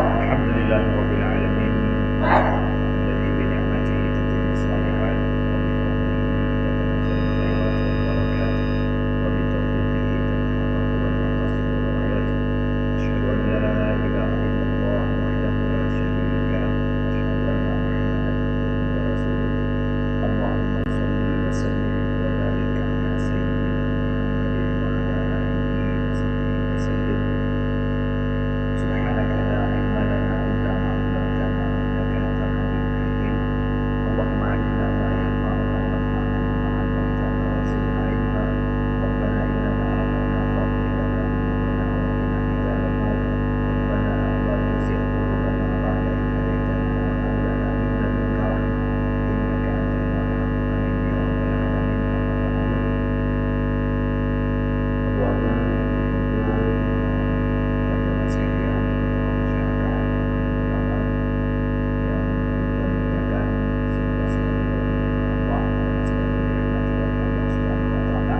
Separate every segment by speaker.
Speaker 1: Alhamdulillahirabbil alamin alladzi bi ni'matihi tatimmu shalihat wa bi fadlihi tatanazzalu khairat wal barakat wa bi tawfiqihi tatahaqqaqu al maqasid wal ghayat. Asyhadu an la ilaha illallah wahdahu la syarika lah wa asyhadu anna Muhammadan abduhu wa rasuluh. Allahumma shalli wa sallim wa barik ala sayyidina Muhammadin wa ala alihi wa sahbihi wa sallim. Subhanaka la ilma lana illa ma 'allamtana innaka antal alimul hakim. Allahumma 'allimna ma yanfa'una wanfa'na bima 'allamtana wa zidna ilma. Rabbana innana amanna faghfir lana dhunubana wa qina adzaban nar. Rabbana la tuzigh qulubana ba'da idh hadaytana wa hab lana min ladunka rahmah innaka antal wahhab. Amin ya rabbal alamin. Allahumma teman-teman sekalian, masyarakat, ulama yang menjaga semoga selalu Allah dan selalu dirahmati oleh Allah Subhanahu wa taala.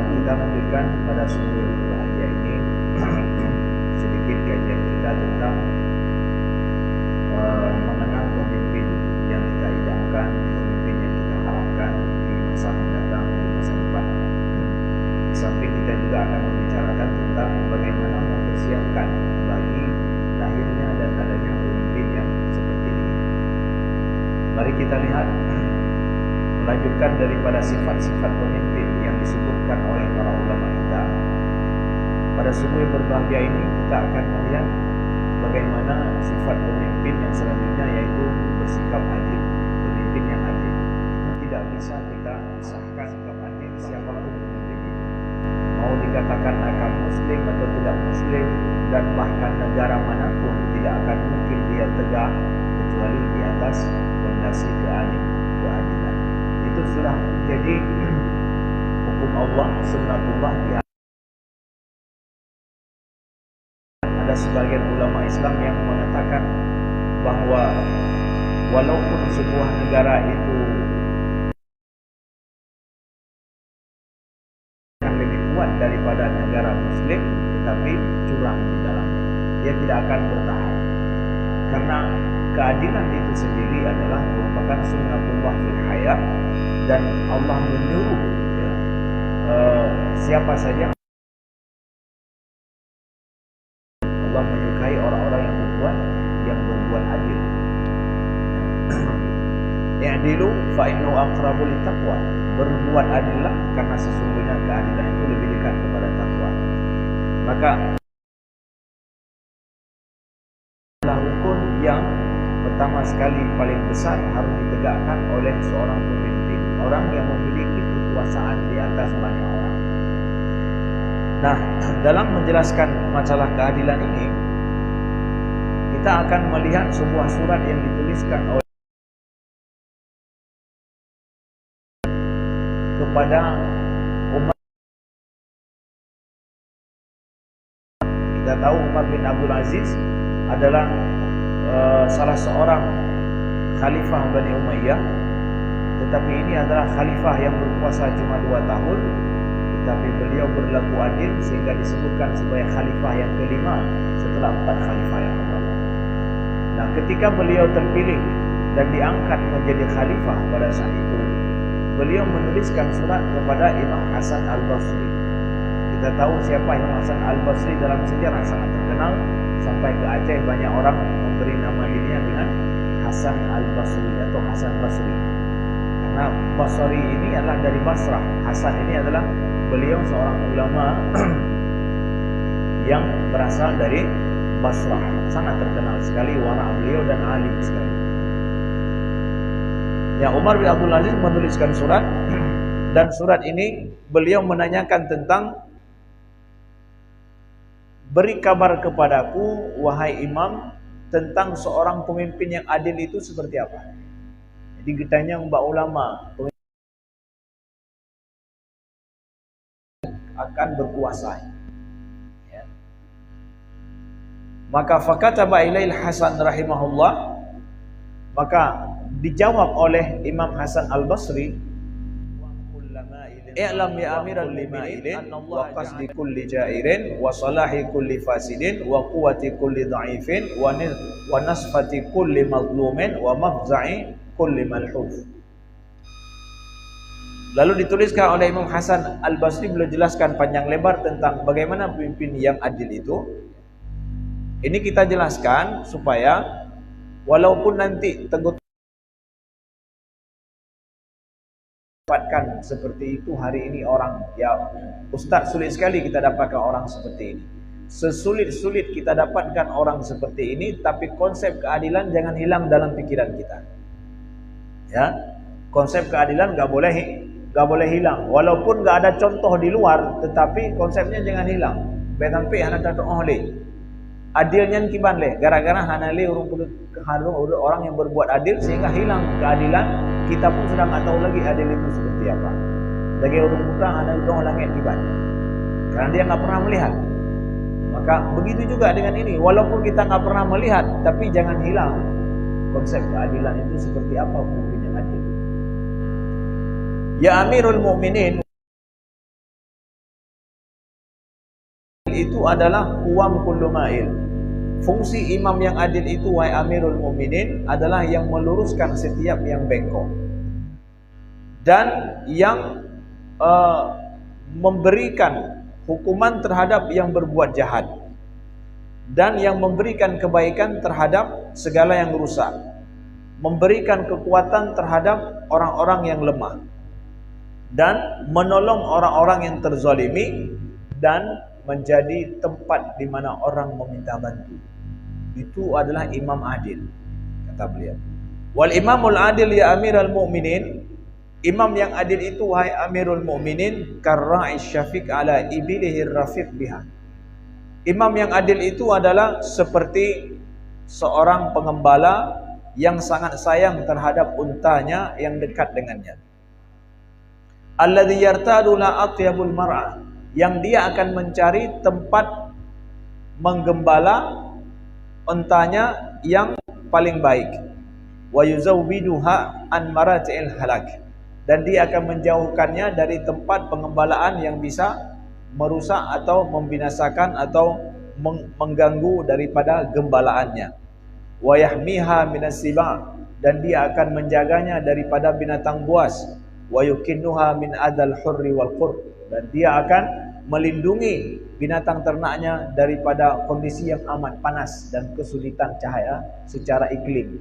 Speaker 1: Kita lanjutkan pada sumber berbahagia ini sedikit kajian kita tentang mengenal pemimpin yang kita idamkan, pemimpin yang kita harapkan di masa mendatang, di masa depan. Di samping kita juga akan membicarakan tentang bagaimana mempersiapkan bagi lahirnya dan adanya pemimpin yang seperti ini. Mari kita lihat, melanjutkan daripada sifat-sifat pemimpin yang disebutkan oleh para ulama kita. Pada sumber berbahagia ini kita akan melihat bagaimana sifat pemimpin yang selanjutnya, yaitu bersikap adil, pemimpin yang adil. Tidak bisa kita pisahkan sikap adil siapapun pemimpin itu. Mau dikatakan akan muslim atau tidak muslim, dan bahkan negara manapun tidak akan mungkin dia tegak kecuali di atas fondasi keadilan. Itu sudah jadi hukum Allah, sunnatullah. Ada sebagian ulama Islam yang mengatakan bahwa walaupun sebuah negara itu lebih kuat daripada negara muslim, tetapi curang di dalamnya, dia tidak akan bertahan. Karena keadilan itu sendiri adalah merupakan sunnatullah fil hayat, dan Allah menyuruh siapa saja, Allah menyukai orang-orang yang berbuat adil. I'dilu fa innahu aqrabu littaqwa. Berbuat adillah karena sesungguhnya keadilan itu lebih dekat kepada takwa. Maka rukun yang pertama sekali paling besar harus ditegakkan oleh seorang pemimpin, orang yang memiliki kekuasaan di atas banyak orang. Nah, dalam menjelaskan masalah keadilan ini, kita akan melihat sebuah surat yang dituliskan oleh kepada Umar. Kita tahu Umar bin Abdul Aziz adalah salah seorang khalifah Bani Umayyah, tetapi ini adalah khalifah yang berkuasa cuma 2 tahun, tetapi beliau berlaku adil sehingga disebutkan sebagai khalifah yang kelima setelah 4 khalifah yang pertama. Nah, ketika beliau terpilih dan diangkat menjadi khalifah pada saat itu, beliau menuliskan surat kepada Imam Hasan Al-Basri. Kita tahu siapa Imam Hasan Al-Basri dalam sejarah, sangat terkenal. Sampai ke Aceh banyak orang memberi nama dirinya dengan Hasan Al-Basri atau Hasan Basri. Karena Basri ini adalah dari Basrah. Hasan ini adalah beliau seorang ulama yang berasal dari Basrah. Sangat terkenal sekali wara beliau dan alim sekali. Ya, Umar bin Abdul Aziz menuliskan surat, dan surat ini beliau menanyakan tentang, beri kabar kepadaku wahai imam tentang seorang pemimpin yang adil itu seperti apa. Jadi ditanya mbak ulama, akan berkuasa. Ya. Maka fakataba ilail Hasan rahimahullah, maka dijawab oleh Imam Hasan Al-Basri, wa kullama idin i'lam ya amiral mu'minin wa qasdi kulli jairin wa salahi kulli fasidin wa quwwati kulli dha'ifin wa nasfati kulli mazlumin wa mafza'i kulli malhuf. Lalu dituliskan oleh Imam Hasan Al-Basri, beliau jelaskan panjang lebar tentang bagaimana pemimpin yang adil itu. Ini kita jelaskan supaya walaupun nanti teguh dapatkan seperti itu hari ini orang, ya Ustaz, sulit sekali kita dapatkan orang seperti ini. Sesulit-sulit kita dapatkan orang seperti ini, tapi konsep keadilan jangan hilang dalam pikiran kita. Ya, konsep keadilan nggak boleh hilang. Walaupun nggak ada contoh di luar, tetapi konsepnya jangan hilang. Betampi hana contoh oleh adilnya kiban leh. Gara-gara hana leh orang yang berbuat adil sehingga hilang keadilan. Kita pun sudah nggak tahu lagi adil itu seperti apa. Dari orang buta hana udang langit kiban. Karena dia nggak pernah melihat. Maka begitu juga dengan ini. Walaupun kita nggak pernah melihat, tapi jangan hilang konsep keadilan itu seperti apa pemimpin yang adil. Ya Amirul Mu'minin itu adalah uam kullu ma'il. Fungsi imam yang adil itu, wahai Amirul Mu'minin, adalah yang meluruskan setiap yang bengkok dan yang memberikan hukuman terhadap yang berbuat jahat dan yang memberikan kebaikan terhadap segala yang rusak, memberikan kekuatan terhadap orang-orang yang lemah, dan menolong orang-orang yang terzalimi, dan menjadi tempat di mana orang meminta bantu. Itu adalah imam adil, kata beliau. Wal imamul adil ya Amiral Mu'minin, imam yang adil itu, wahai Amirul Mu'minin, karra'i syafiq ala ibilihi rafiq biha. Imam yang adil itu adalah seperti seorang pengembala yang sangat sayang terhadap untanya yang dekat dengannya. Alladhi yartadu la atyabul mar'ah, yang dia akan mencari tempat menggembala untanya yang paling baik. Wa yuzawwiduha an marati'il halak, dan dia akan menjauhkannya dari tempat pengembalaan yang bisa merusak atau membinasakan atau mengganggu daripada gembalaannya. Wa yahmiha minas siba, dan dia akan menjaganya daripada binatang buas. Wa yukinnuha min adal hurri wal qur, dan dia akan melindungi binatang ternaknya daripada kondisi yang amat panas dan kesulitan cahaya secara iklim.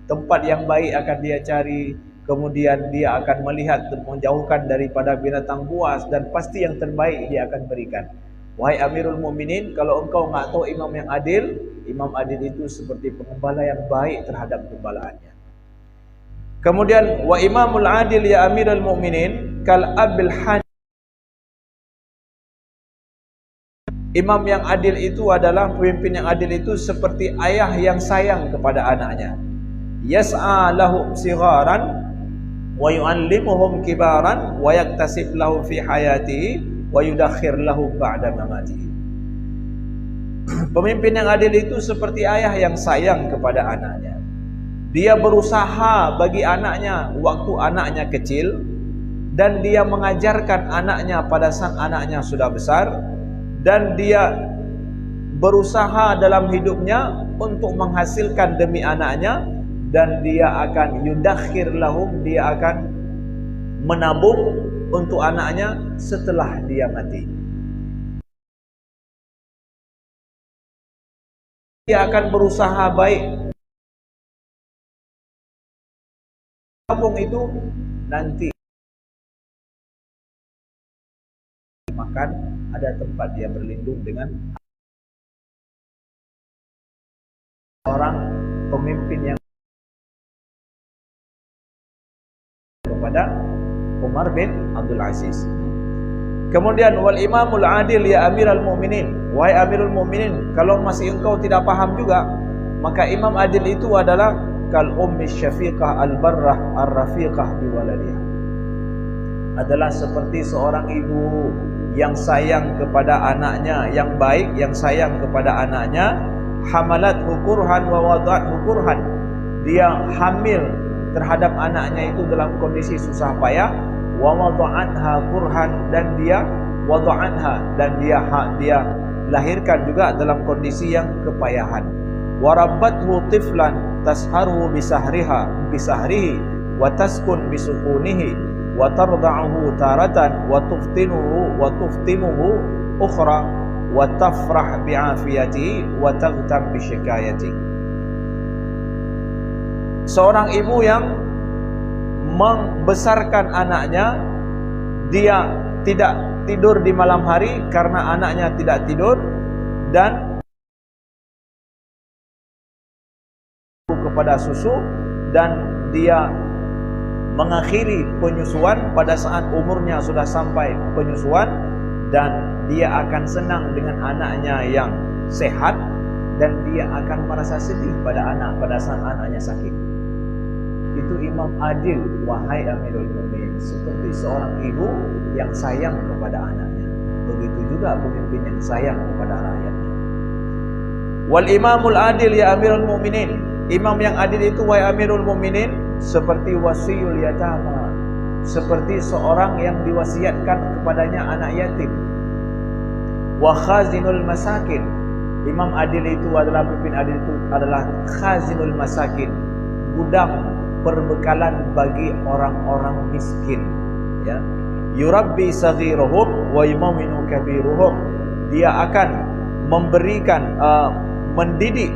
Speaker 1: Tempat yang baik akan dia cari, kemudian dia akan melihat menjauhkan daripada binatang buas, dan pasti yang terbaik dia akan berikan. Wahai Amirul Mu'minin, kalau engkau nggak tahu imam yang adil, imam adil itu seperti pengembala yang baik terhadap gembalaannya. Kemudian wa imamul adil ya Amirul Mu'minin kal abil han. Imam yang adil itu adalah, pemimpin yang adil itu seperti ayah yang sayang kepada anaknya. Yas'a lahum sigharan wa yu'allimuhum kibaran wa yaktasib lahum fi hayatihi wa yudakhir lahum ba'da mamatihi. Pemimpin yang adil itu seperti ayah yang sayang kepada anaknya. Dia berusaha bagi anaknya waktu anaknya kecil, dan dia mengajarkan anaknya pada saat anaknya sudah besar, dan dia berusaha dalam hidupnya untuk menghasilkan demi anaknya, dan dia akan yudakhir lahum, dia akan menabung untuk anaknya setelah dia mati. Dia akan berusaha baik. Tabung itu nanti makan, ada tempat dia berlindung dengan orang pemimpin yang kepada Umar bin Abdul Aziz. Kemudian wal imamul adil ya Amirul Mu'minin, wahai Amirul Mu'minin, kalau masih engkau tidak paham juga, maka imam adil itu adalah kal ummi syafiqah al-barrah ar-rafiqah biwaladiha, adalah seperti seorang ibu yang sayang kepada anaknya, yang baik, yang sayang kepada anaknya. Hamalat hukurhan wa wada'at hukurhan, dia hamil terhadap anaknya itu dalam kondisi susah payah, wa wada'atha kurhan, dan dia lahirkan juga dalam kondisi yang kepayahan. Wa rabbathu tiflan tasharu bisahrihi wa taskun bisukunihi wa tarda'uhu taratan wa tuftimuhu ukhra wa tafrah bi'afiyatihi wa taghtam bisyikayatihi. Seorang ibu yang membesarkan anaknya, dia tidak tidur di malam hari karena anaknya tidak tidur, dan kepada susu, dan dia mengakhiri penyusuan pada saat umurnya sudah sampai penyusuan, dan dia akan senang dengan anaknya yang sehat, dan dia akan merasa sedih pada saat anaknya sakit. Itu imam adil, wahai Amirul Mukminin, seperti seorang ibu yang sayang kepada anaknya. Begitu juga pemimpin yang sayang kepada rakyatnya. Wal imamul adil ya Amirul Mukminin, imam yang adil itu wahai Amirul Mukminin seperti wasiyul yatama, seperti seorang yang diwasiatkan kepadanya anak yatim. Wa khazinul masakin, imam adil itu adalah pemimpin adil itu adalah khazinul masakin, gudang perbekalan bagi orang-orang miskin, ya. Yurabbi saghiruhum wa yumawinu kabiruhum, dia akan memberikan mendidik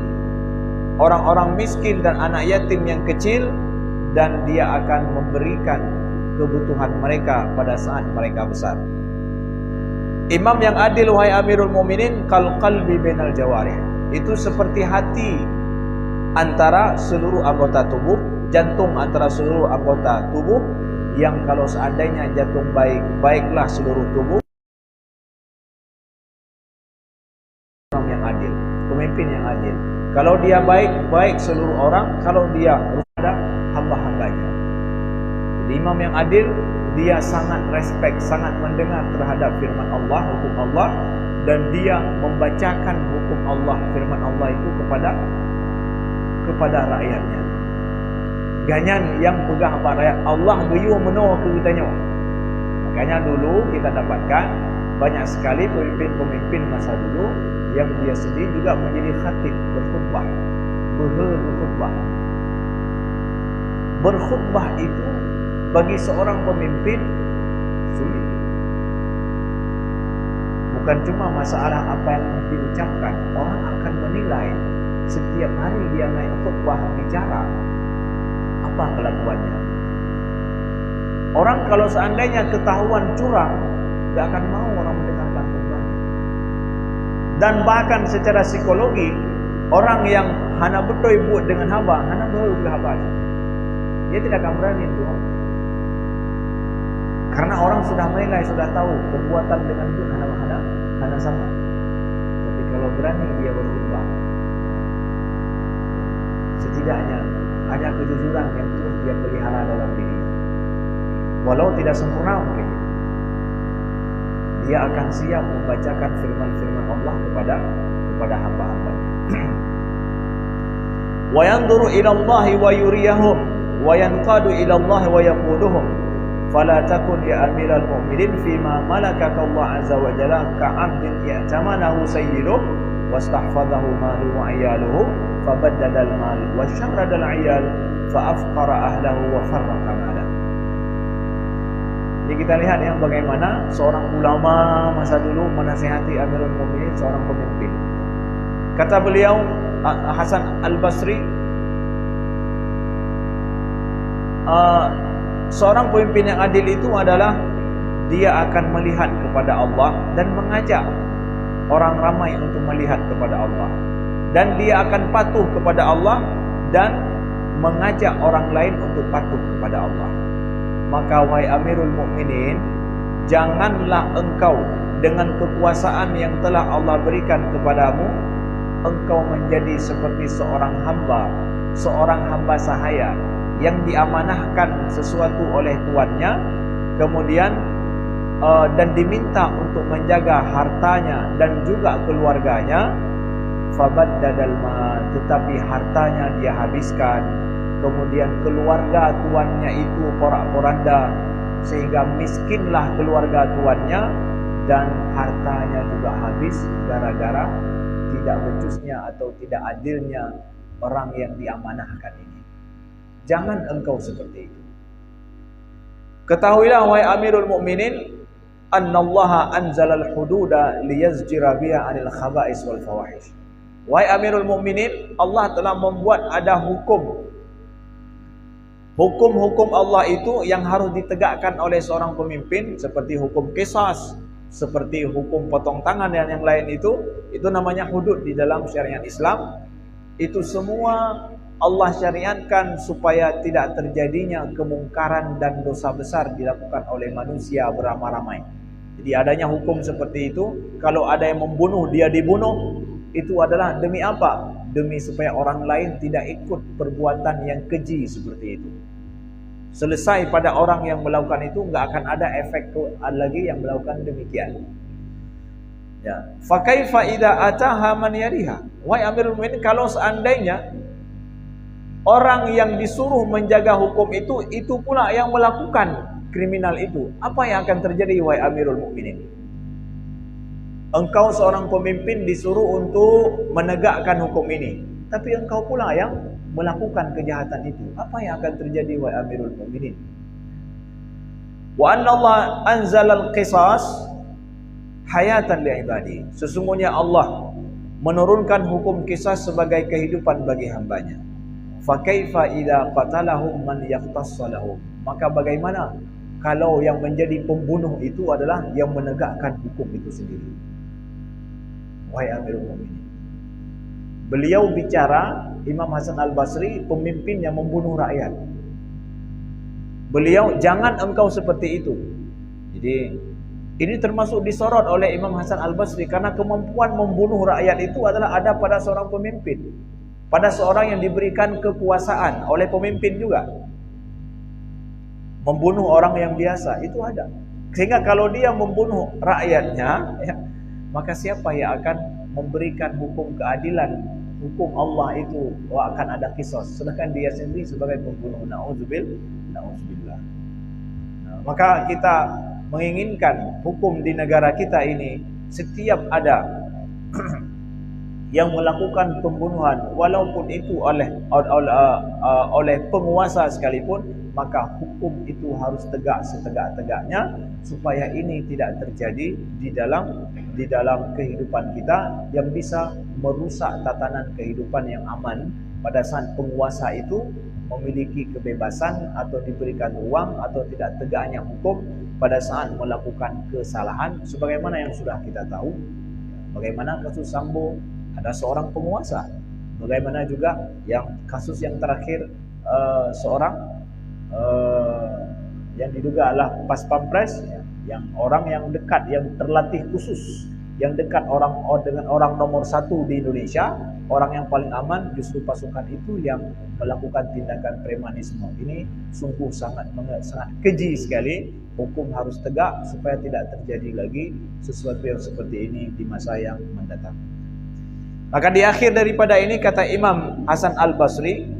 Speaker 1: orang-orang miskin dan anak yatim yang kecil, dan dia akan memberikan kebutuhan mereka pada saat mereka besar. Imam yang adil wahai Amirul Mukminin kal qalbi bainal jawarih, itu seperti hati antara seluruh anggota tubuh, jantung antara seluruh anggota tubuh, yang kalau seandainya jantung baik, baiklah seluruh tubuh. Imam yang adil, pemimpin yang adil, kalau dia baik, baik seluruh orang, kalau dia rusak, hamba-hambanya. Jadi imam yang adil, dia sangat respect, sangat mendengar terhadap firman Allah, hukum Allah, dan dia membacakan hukum Allah, firman Allah itu kepada rakyatnya. Ganyan yang pegah apa rakyat Allah gayuh menoh ke kitanya. Makanya dulu kita dapatkan banyak sekali pemimpin-pemimpin masa dulu yang dia sendiri juga menjadi khatib, berkhutbah. Berkhutbah itu bagi seorang pemimpin sulit. Bukan cuma masalah apa yang diucapkan, orang akan menilai setiap hari dia naik khutbah bicara apa kelakuannya. Orang kalau seandainya ketahuan curang, tidak akan mau orang mendengarkan khutbah. Dan bahkan secara psikologi, orang yang hana betul buat dengan haba, hana betul ke haba, dia tidak akan berani itu. Karena orang sudah menilai, sudah tahu perbuatan dengan itu hana sama. Tapi kalau berani dia berkhutbah, setidaknya ada kejujuran yang terus dia pelihara dalam diri. Walau tidak sempurna mungkin, dia akan siap membacakan firman-firman Allah kepada hamba-hambanya. Wa yanzuru ila Allah wa yuriyahum wa yanqadu ila Allah wa yaquduhum fala takun ya amiral mu'minin fima malakaka Allah azza wa jalla ka'abdin ya'tamanahu sayyiduh wastahfadhahu malu wa iyaluhu fabaddala al-mal wa syarrada al-iyal fa afqara ahlahu wa farraqa malahu. Jadi kita lihat yang bagaimana seorang ulama masa dulu menasihati Amirul Mukminin, seorang pemimpin. Kata beliau Hasan Al-Basri, seorang pemimpin yang adil itu adalah dia akan melihat kepada Allah dan mengajak orang ramai untuk melihat kepada Allah, dan dia akan patuh kepada Allah dan mengajak orang lain untuk patuh kepada Allah. Maka wahai Amirul Mukminin, janganlah engkau dengan kekuasaan yang telah Allah berikan kepadamu, engkau menjadi seperti seorang hamba sahaya yang diamanahkan sesuatu oleh tuannya, kemudian dan diminta untuk menjaga hartanya dan juga keluarganya, fabaddadal mal, tetapi hartanya dia habiskan, kemudian keluarga tuannya itu porak-poranda sehingga miskinlah keluarga tuannya, dan hartanya juga habis gara-gara tidak becusnya atau tidak adilnya orang yang diamanahkan ini. Jangan engkau seperti itu. Ketahuilah wahai Amirul Mukminin, annallaha anzalal hududa liyazjira biha 'anil khaba'is wal fawahish. Wahai Amirul Mukminin, Allah telah membuat ada hukum. Hukum-hukum Allah itu yang harus ditegakkan oleh seorang pemimpin, seperti hukum qisas, seperti hukum potong tangan dan yang lain itu namanya hudud di dalam syariat Islam. Itu semua Allah syariatkan supaya tidak terjadinya kemungkaran dan dosa besar dilakukan oleh manusia beramai-ramai. Jadi adanya hukum seperti itu, kalau ada yang membunuh dia dibunuh, itu adalah demi apa? Demi supaya orang lain tidak ikut perbuatan yang keji seperti itu. Selesai pada orang yang melakukan itu, nggak akan ada efek lagi yang melakukan demikian. Ya, fa kaifa idza ataha man yariha. Wahai Amirul Mukminin, kalau seandainya orang yang disuruh menjaga hukum itu pula yang melakukan kriminal itu, apa yang akan terjadi wahai Amirul Mukminin? Engkau seorang pemimpin disuruh untuk menegakkan hukum ini, tapi engkau pula yang melakukan kejahatan itu. Apa yang akan terjadi wahai Amirul Mukminin? Wa anna Allah anzalal qisas hayatan li'ibadi. Sesungguhnya Allah menurunkan hukum kisas sebagai kehidupan bagi hambanya. Fa kaifa idza qatalahum man yaqtasalahum. Maka bagaimana kalau yang menjadi pembunuh itu adalah yang menegakkan hukum itu sendiri? Wahai Amirul Mukminin, beliau bicara, Imam Hasan Al-Basri, pemimpin yang membunuh rakyat. Beliau, jangan engkau seperti itu. Jadi ini termasuk disorot oleh Imam Hasan Al-Basri karena kemampuan membunuh rakyat itu adalah ada pada seorang pemimpin, pada seorang yang diberikan kekuasaan oleh pemimpin juga. Membunuh orang yang biasa itu ada. Sehingga kalau dia membunuh rakyatnya, ya, maka siapa yang akan memberikan hukum keadilan? Hukum Allah itu akan ada kisos, sedangkan dia sendiri sebagai pembunuh. Na'udzubillah. Nah, maka kita menginginkan hukum di negara kita ini, setiap ada yang melakukan pembunuhan, walaupun itu oleh penguasa sekalipun, maka hukum itu harus tegak setegak-tegaknya supaya ini tidak terjadi di dalam kehidupan kita yang bisa merusak tatanan kehidupan yang aman pada saat penguasa itu memiliki kebebasan atau diberikan uang atau tidak tegaknya hukum pada saat melakukan kesalahan, sebagaimana yang sudah kita tahu. Bagaimana kasus Sambo, ada seorang penguasa. Bagaimana juga yang kasus yang terakhir seorang yang diduga adalah pas pampres, yang orang yang dekat, yang terlatih khusus, yang dekat dengan orang nomor 1 di Indonesia, orang yang paling aman, justru pasukan itu yang melakukan tindakan premanisme. Ini sungguh sangat keji sekali. Hukum harus tegak supaya tidak terjadi lagi sesuatu yang seperti ini di masa yang mendatang. Maka di akhir daripada ini kata Imam Hasan Al-Basri,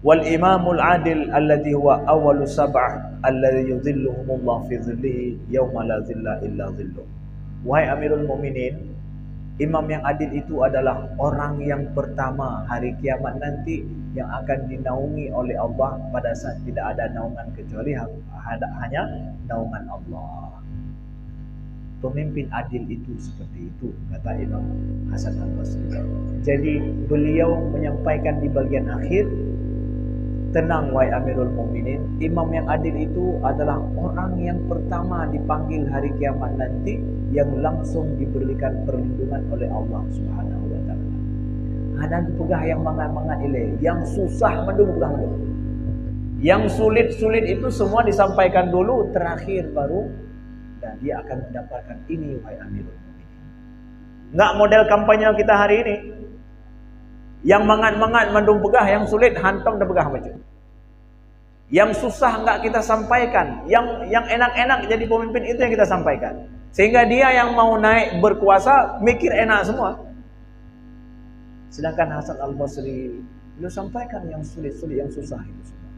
Speaker 1: wal imamul adil alladhi huwa awwalu sab'ah alladhi yudhilluhumullah fi dhillihi yawma la dhilla illa dhilluh. Wahai Amirul Mukminin, imam yang adil itu adalah orang yang pertama hari kiamat nanti yang akan dinaungi oleh Allah pada saat tidak ada naungan kecuali hanya naungan Allah. Pemimpin adil itu seperti itu, kata Imam Hasan Al-Basri. Jadi beliau menyampaikan di bagian akhir, tenang wahai Amirul Mukminin, imam yang adil itu adalah orang yang pertama dipanggil hari kiamat nanti yang langsung diberikan perlindungan oleh Allah Subhanahu wa taala. Ada pegah yang mangat-mangat ile, yang susah mendung pegah mendung. Yang sulit-sulit itu semua disampaikan dulu, terakhir baru dan dia akan mendapatkan ini wahai Amirul Mukminin. Enggak model kampanye kita hari ini. Yang mangat-mangat mandung pegah, yang sulit hantam dan pegah macam. Yang susah enggak kita sampaikan, yang enak-enak jadi pemimpin itu yang kita sampaikan. Sehingga dia yang mau naik berkuasa mikir enak semua. Sedangkan Hasan Al-Basri
Speaker 2: Beliau sampaikan yang sulit-sulit, yang susah itu semua.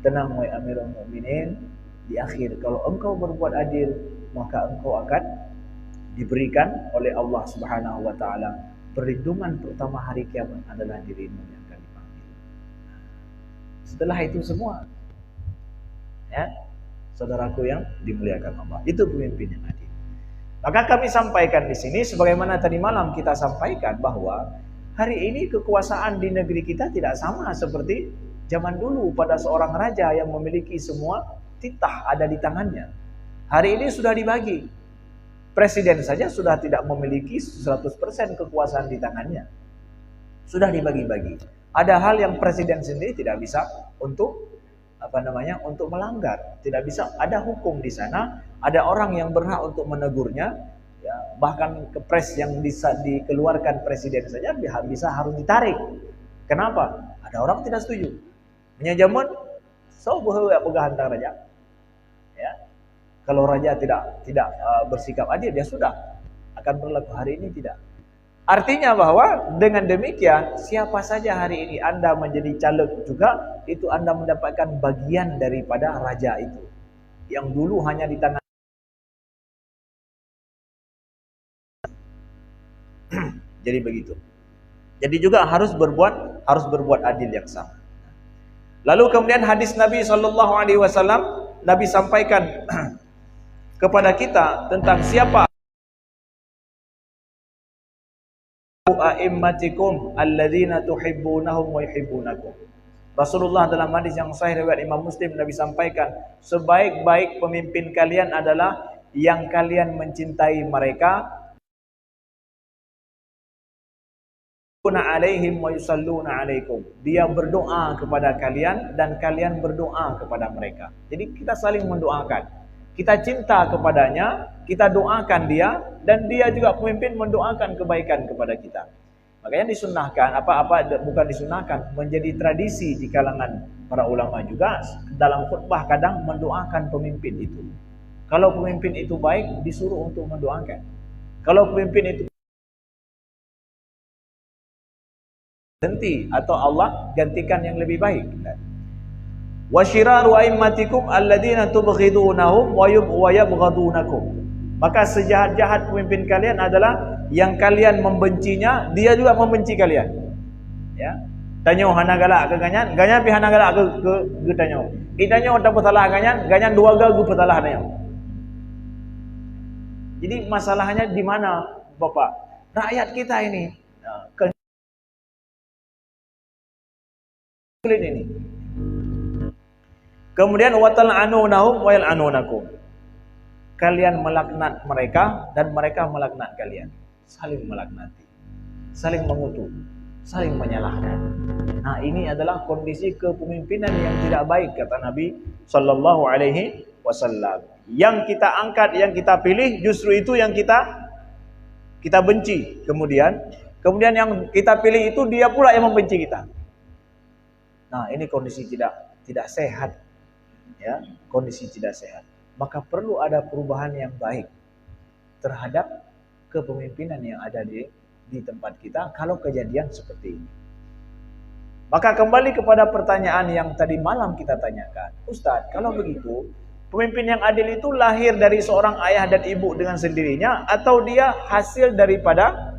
Speaker 2: Tenang wahai Amirul Mukminin, di akhir kalau engkau berbuat adil, maka engkau akan diberikan oleh Allah Subhanahu wa taala perlindungan pertama hari kiamat adalah dirimu yang akan dipanggil. Setelah itu semua, ya, saudaraku yang dimuliakan Allah, itu pemimpin yang adil. Maka kami sampaikan di sini, sebagaimana tadi malam kita sampaikan bahwa hari ini kekuasaan di negeri kita tidak sama seperti zaman dulu pada seorang raja yang memiliki semua titah ada di tangannya. Hari ini sudah dibagi. Presiden saja sudah tidak memiliki 100% kekuasaan di tangannya. Sudah dibagi-bagi. Ada hal yang presiden sendiri tidak bisa untuk untuk melanggar. Tidak bisa, ada hukum di sana, ada orang yang berhak untuk menegurnya, ya, bahkan kepres yang bisa dikeluarkan presiden saja bisa harus ditarik. Kenapa? Ada orang tidak setuju. Menyajamun, so boleh pegahan tang raja. Ya. Kalau raja tidak bersikap adil, ya sudah akan berlaku. Hari ini tidak. Artinya bahwa dengan demikian, siapa saja hari ini Anda menjadi caleg juga, itu Anda mendapatkan bagian daripada raja itu. Yang dulu hanya di tangan. Jadi begitu. Jadi juga harus berbuat adil yang sama. Lalu kemudian hadis Nabi SAW, Nabi sampaikan kepada kita tentang siapa a'immatikum alladzina tuhibbunahum wa yuhibbunakum. Rasulullah dalam hadis yang sahih riwayat Imam Muslim, Nabi sampaikan, sebaik-baik pemimpin kalian adalah yang kalian mencintai mereka, alaihim wa yusalluna alaikum. Dia berdoa kepada kalian dan kalian berdoa kepada mereka. Jadi kita saling mendoakan. Kita cinta kepadanya, kita doakan dia, dan dia juga pemimpin mendoakan kebaikan kepada kita. Makanya disunahkan, bukan disunahkan, menjadi tradisi di kalangan para ulama juga dalam khutbah kadang mendoakan pemimpin itu. Kalau pemimpin itu baik, disuruh untuk mendoakan. Kalau pemimpin itu ganti atau Allah gantikan yang lebih baik. Wa syiraru a'immatikum alladziina tubghidunahum wa yabghadunakum. Maka sejahat-jahat pemimpin kalian adalah yang kalian membencinya, dia juga membenci kalian. Ya. Tanyo hana galak ke ganyan, ganyan pi hana galak ke tanyo. Itanyo ta petalah ganyan, ganyan dua gagu petalah tanyo. Jadi masalahnya di mana, Bapak? Rakyat kita ini kulit ini. Kemudian watal'anunahum wa yal'anunakum. Kalian melaknat mereka dan mereka melaknat kalian. Saling melaknati, saling mengutuk, saling menyalahkan. Nah, ini adalah kondisi kepemimpinan yang tidak baik, kata Nabi sallallahu alaihi wasallam. Yang kita angkat, yang kita pilih, justru itu yang kita benci. Kemudian yang kita pilih itu dia pula yang membenci kita. Nah, ini kondisi tidak sehat. Ya, kondisi tidak sehat. Maka perlu ada perubahan yang baik terhadap kepemimpinan yang ada di tempat kita kalau kejadian seperti ini. Maka kembali kepada pertanyaan yang tadi malam kita tanyakan. Ustadz, kalau begitu, pemimpin yang adil itu lahir dari seorang ayah dan ibu dengan sendirinya, atau dia hasil daripada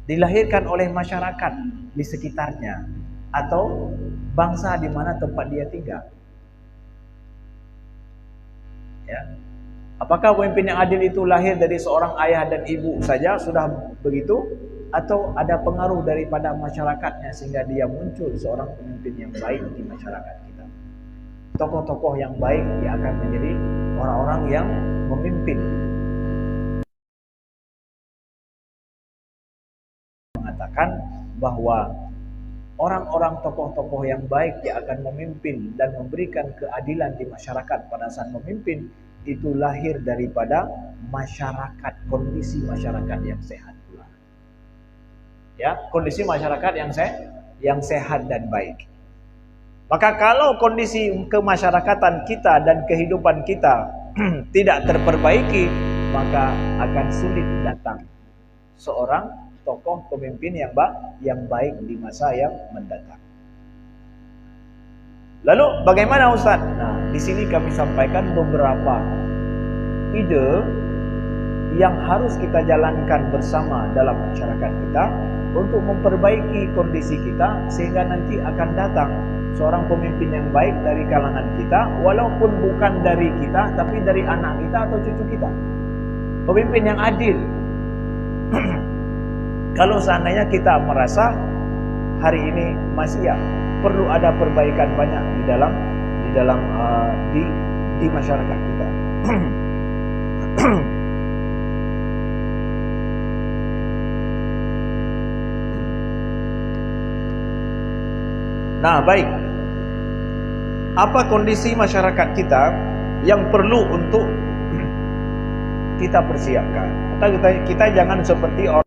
Speaker 2: dilahirkan oleh masyarakat di sekitarnya, atau bangsa di mana tempat dia tinggal? Ya. Apakah pemimpin yang adil itu lahir dari seorang ayah dan ibu saja sudah begitu, atau ada pengaruh daripada masyarakatnya sehingga dia muncul seorang pemimpin yang baik di masyarakat kita? Tokoh-tokoh yang baik dia akan menjadi orang-orang yang memimpin. Mengatakan bahwa orang-orang tokoh-tokoh yang baik yang akan memimpin dan memberikan keadilan di masyarakat pada saat memimpin itu lahir daripada masyarakat, kondisi masyarakat yang sehat pula. Ya, kondisi masyarakat yang sehat dan baik. Maka kalau kondisi kemasyarakatan kita dan kehidupan kita tidak terperbaiki, maka akan sulit datang seorang tokoh pemimpin yang baik di masa yang mendatang. Lalu bagaimana Ustaz? Nah, di sini kami sampaikan beberapa ide yang harus kita jalankan bersama dalam masyarakat kita untuk memperbaiki kondisi kita, sehingga nanti akan datang seorang pemimpin yang baik dari kalangan kita, walaupun bukan dari kita tapi dari anak kita atau cucu kita. Pemimpin yang adil. Kalau seandainya kita merasa hari ini masih perlu ada perbaikan banyak di masyarakat kita. Nah, baik. Apa kondisi masyarakat kita yang perlu untuk kita persiapkan? Atau kita jangan seperti orang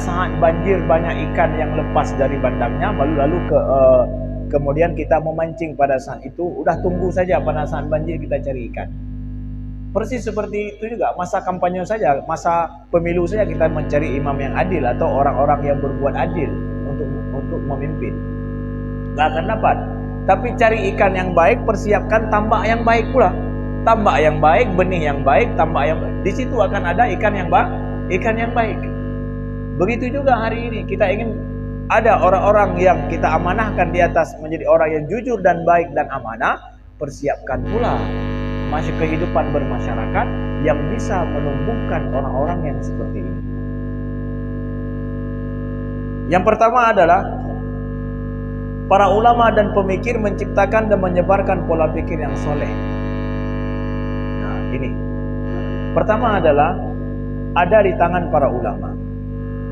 Speaker 2: sangat banjir, banyak ikan yang lepas dari bandangnya, lalu kemudian kita memancing pada saat itu, udah tunggu saja pada saat banjir kita cari ikan. Persis seperti itu juga masa kampanye saja, masa pemilu saja kita mencari imam yang adil atau orang-orang yang berbuat adil untuk memimpin. Gak akan dapat. Tapi cari ikan yang baik, persiapkan tambak yang baik pula. Tambak yang baik, benih yang baik, tambak yang baik. Di situ akan ada ikan yang baik. Begitu juga hari ini kita ingin ada orang-orang yang kita amanahkan di atas menjadi orang yang jujur dan baik dan amanah, persiapkan pula kehidupan bermasyarakat yang bisa menumbuhkan orang-orang yang seperti ini. Yang pertama adalah para ulama dan pemikir menciptakan dan menyebarkan pola pikir yang soleh. Nah, ini pertama adalah ada di tangan para ulama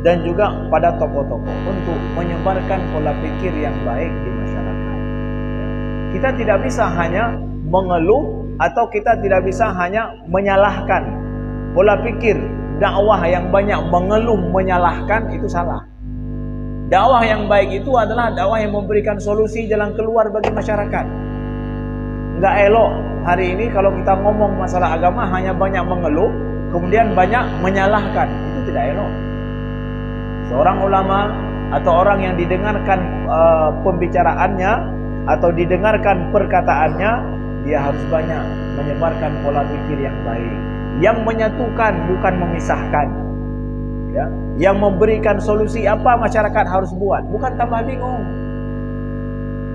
Speaker 2: dan juga pada tokoh-tokoh untuk menyebarkan pola pikir yang baik di masyarakat. Kita tidak bisa hanya mengeluh atau kita tidak bisa hanya menyalahkan. Pola pikir dakwah yang banyak mengeluh menyalahkan itu salah. Dakwah yang baik itu adalah dakwah yang memberikan solusi jalan keluar bagi masyarakat. Enggak elok hari ini kalau kita ngomong masalah agama hanya banyak mengeluh, kemudian banyak menyalahkan. Itu tidak elok. Seorang ulama atau orang yang didengarkan pembicaraannya atau didengarkan perkataannya, dia harus banyak menyebarkan pola pikir yang baik, yang menyatukan bukan memisahkan, ya, yang memberikan solusi apa masyarakat harus buat, bukan tambah bingung.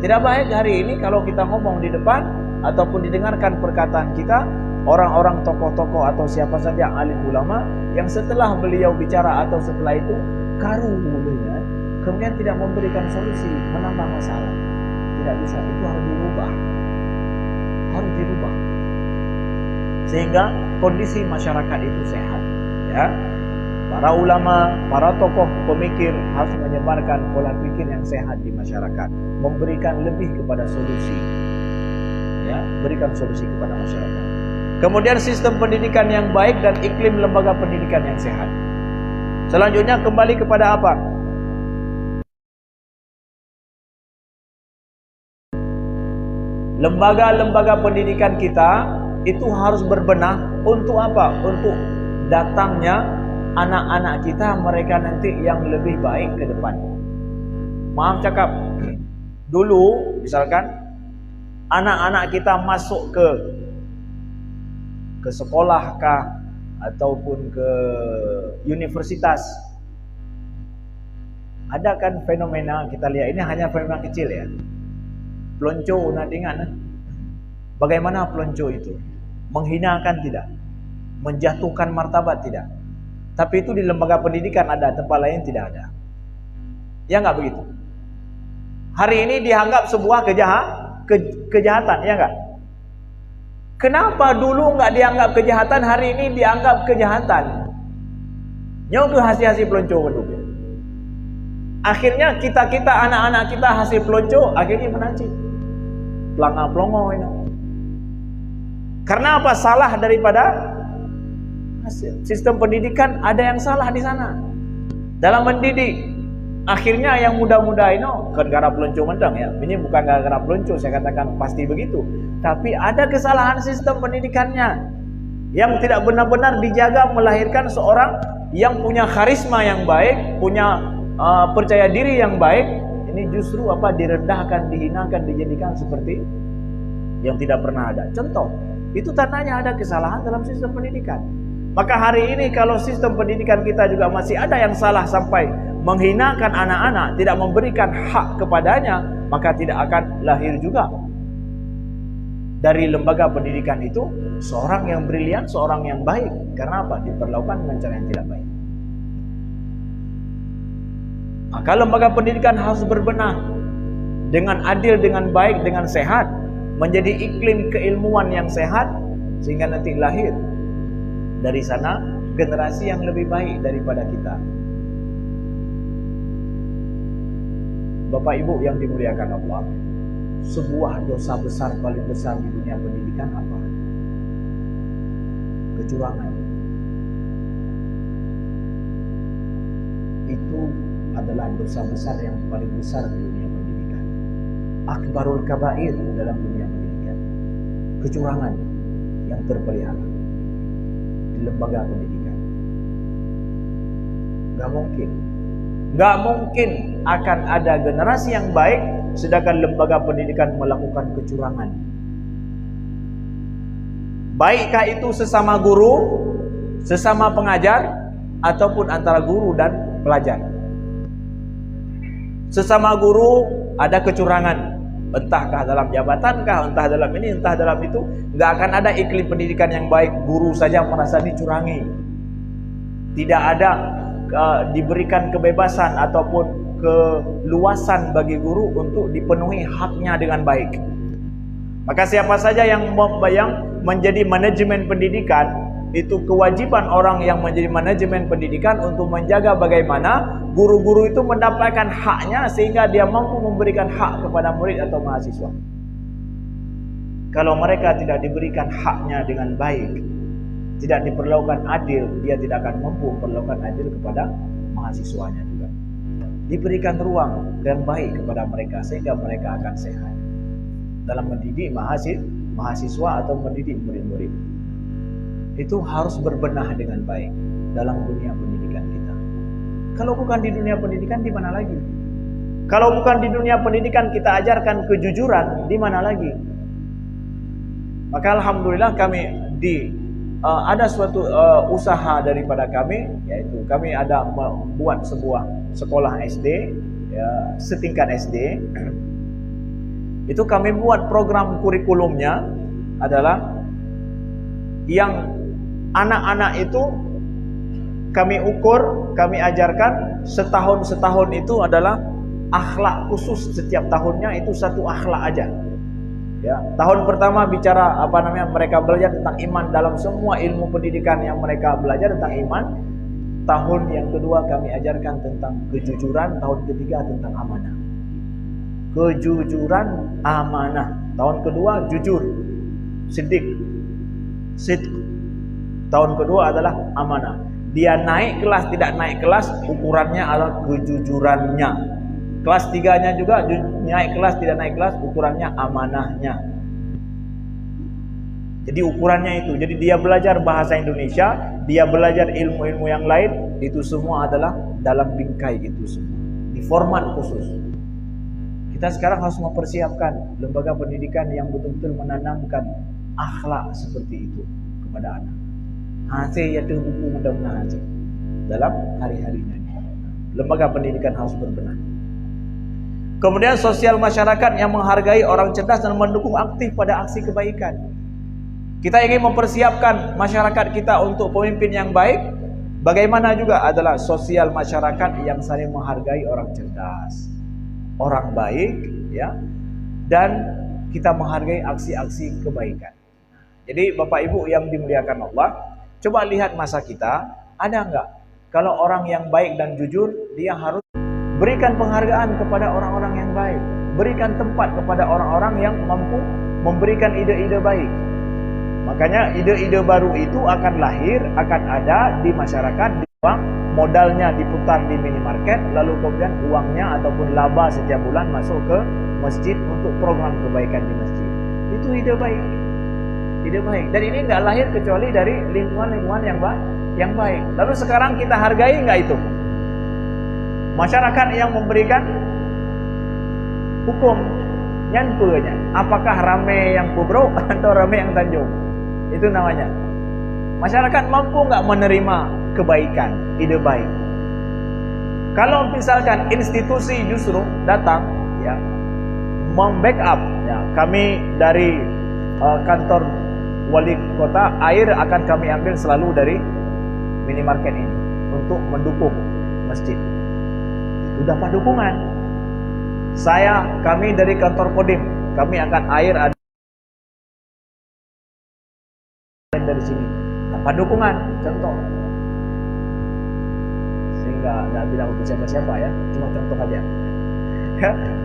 Speaker 2: Tidak baik hari ini kalau kita ngomong di depan ataupun didengarkan perkataan kita, orang-orang tokoh-tokoh atau siapa saja alim ulama yang setelah beliau bicara atau setelah itu karu mulutnya, kemudian tidak memberikan solusi, menambah masalah. Tidak bisa, itu harus dirubah. Sehingga kondisi masyarakat itu sehat, ya. Para ulama, para tokoh pemikir harus menyebarkan pola pikir yang sehat di masyarakat, memberikan lebih kepada solusi, ya, berikan solusi kepada masyarakat. Kemudian sistem pendidikan yang baik dan iklim lembaga pendidikan yang sehat. Selanjutnya kembali kepada apa? Lembaga-lembaga pendidikan kita itu harus berbenah untuk apa? Untuk datangnya anak-anak kita, mereka nanti yang lebih baik ke depan. Maaf cakap, dulu misalkan anak-anak kita masuk ke sekolah kah ataupun ke universitas, ada kan fenomena kita lihat, ini hanya fenomena kecil ya. Pelonco, nak ingat bagaimana pelonco itu? Menghinakan tidak? Menjatuhkan martabat tidak? Tapi itu di lembaga pendidikan ada, tempat lain tidak ada. Ya enggak begitu? Hari ini dianggap sebuah kejahatan, ya enggak? Kenapa dulu enggak dianggap kejahatan, hari ini dianggap kejahatan? Nyo ke hasil-hasil pelonco penduduk. Akhirnya kita anak-anak kita hasil pelonco, akhirnya menancip. Pelanga-pelongo ini. Karena apa? Salah daripada sistem pendidikan, ada yang salah di sana dalam mendidik. Akhirnya yang muda-muda ini kan gara pelonco mendang ya. Ini bukan gara pelonco, saya katakan pasti begitu. Tapi ada kesalahan sistem pendidikannya yang tidak benar-benar dijaga melahirkan seorang yang punya karisma yang baik, punya percaya diri yang baik, ini justru direndahkan, dihinakan, dijadikan seperti yang tidak pernah ada. Contoh, itu tandanya ada kesalahan dalam sistem pendidikan. Maka hari ini kalau sistem pendidikan kita juga masih ada yang salah sampai menghinakan anak-anak, tidak memberikan hak kepadanya, maka tidak akan lahir juga dari lembaga pendidikan itu seorang yang brilian, seorang yang baik. Karena apa? Diperlakukan dengan cara yang tidak baik. Maka lembaga pendidikan harus berbenah dengan adil, dengan baik, dengan sehat, menjadi iklim keilmuan yang sehat, sehingga nanti lahir dari sana generasi yang lebih baik daripada kita. Bapak Ibu yang dimuliakan Allah, sebuah dosa besar paling besar di dunia pendidikan apa? Kecurangan. Itu adalah dosa besar yang paling besar di dunia pendidikan. Akbarul kabair dalam dunia pendidikan. Kecurangan yang terpelihara di lembaga pendidikan. Gak mungkin akan ada generasi yang baik sedangkan lembaga pendidikan melakukan kecurangan. Baikkah itu sesama guru, sesama pengajar, ataupun antara guru dan pelajar? Sesama guru ada kecurangan, entahkah dalam jabatankah, entah dalam ini, entah dalam itu, nggak akan ada iklim pendidikan yang baik. Guru saja merasa dicurangi, tidak ada diberikan kebebasan ataupun keluasan bagi guru untuk dipenuhi haknya dengan baik. Maka siapa saja yang menjadi manajemen pendidikan, itu kewajiban orang yang menjadi manajemen pendidikan untuk menjaga bagaimana guru-guru itu mendapatkan haknya sehingga dia mampu memberikan hak kepada murid atau mahasiswa. Kalau mereka tidak diberikan haknya dengan baik, tidak diperlakukan adil, dia tidak akan mampu memperlakukan adil kepada mahasiswanya juga. Diberikan ruang yang baik kepada mereka sehingga mereka akan sehat dalam mendidik mahasiswa atau mendidik murid-murid. Itu harus berbenah dengan baik dalam dunia pendidikan kita. Kalau bukan di dunia pendidikan, di mana lagi? Kalau bukan di dunia pendidikan kita ajarkan kejujuran, di mana lagi? Maka alhamdulillah kami ada suatu usaha daripada kami, yaitu kami ada membuat sebuah sekolah SD, ya, setingkat SD. Itu kami buat program kurikulumnya adalah yang anak-anak itu kami ukur, kami ajarkan setahun itu adalah akhlak khusus. Setiap tahunnya itu satu akhlak aja. Ya, tahun pertama bicara mereka belajar tentang iman dalam semua ilmu pendidikan yang mereka belajar tentang iman. Tahun yang kedua kami ajarkan tentang kejujuran, tahun ketiga tentang amanah. Kejujuran, amanah. Tahun kedua jujur, sidq. Tahun kedua adalah amanah. Dia naik kelas tidak naik kelas, ukurannya adalah kejujurannya. Kelas 3-nya juga naik kelas tidak naik kelas, ukurannya amanahnya. Jadi ukurannya itu. Jadi dia belajar bahasa Indonesia, dia belajar ilmu-ilmu yang lain, itu semua adalah dalam bingkai itu semua. Di format khusus. Kita sekarang harus mempersiapkan lembaga pendidikan yang betul-betul menanamkan akhlak seperti itu kepada anak. Hasil yaitu buku mudah-mudahan dalam hari-harinya. Lembaga pendidikan harus berbenah. Kemudian sosial masyarakat yang menghargai orang cerdas dan mendukung aktif pada aksi kebaikan. Kita ingin mempersiapkan masyarakat kita untuk pemimpin yang baik. Bagaimana juga adalah sosial masyarakat yang saling menghargai orang cerdas, orang baik, ya, dan kita menghargai aksi-aksi kebaikan. Jadi Bapak Ibu yang dimuliakan Allah, coba lihat masa kita, ada enggak kalau orang yang baik dan jujur, dia harus berikan penghargaan kepada orang-orang yang baik, berikan tempat kepada orang-orang yang mampu memberikan ide-ide baik. Makanya ide-ide baru itu akan lahir, akan ada di masyarakat, di uang, modalnya diputar di minimarket, lalu kemudian uangnya ataupun laba setiap bulan masuk ke masjid untuk program kebaikan di masjid. Itu ide baik. Ide baik. Dan ini nggak lahir kecuali dari lingkungan-lingkungan yang baik. Lalu sekarang kita hargai nggak itu? Masyarakat yang memberikan hukum nyanpunya, apakah rame yang Kubro atau rame yang Tanjung? Itu namanya. Masyarakat mampu nggak menerima kebaikan, ide baik? Kalau misalkan institusi justru datang, ya, membackup, ya, kami dari kantor wali kota, air akan kami ambil selalu dari minimarket ini untuk mendukung masjid. Itu dapat dukungan. Kami dari kantor Kodim, kami akan air ada dari sini, dapat dukungan. Contoh, sehingga nggak bilang untuk siapa-siapa ya, cuma contoh aja.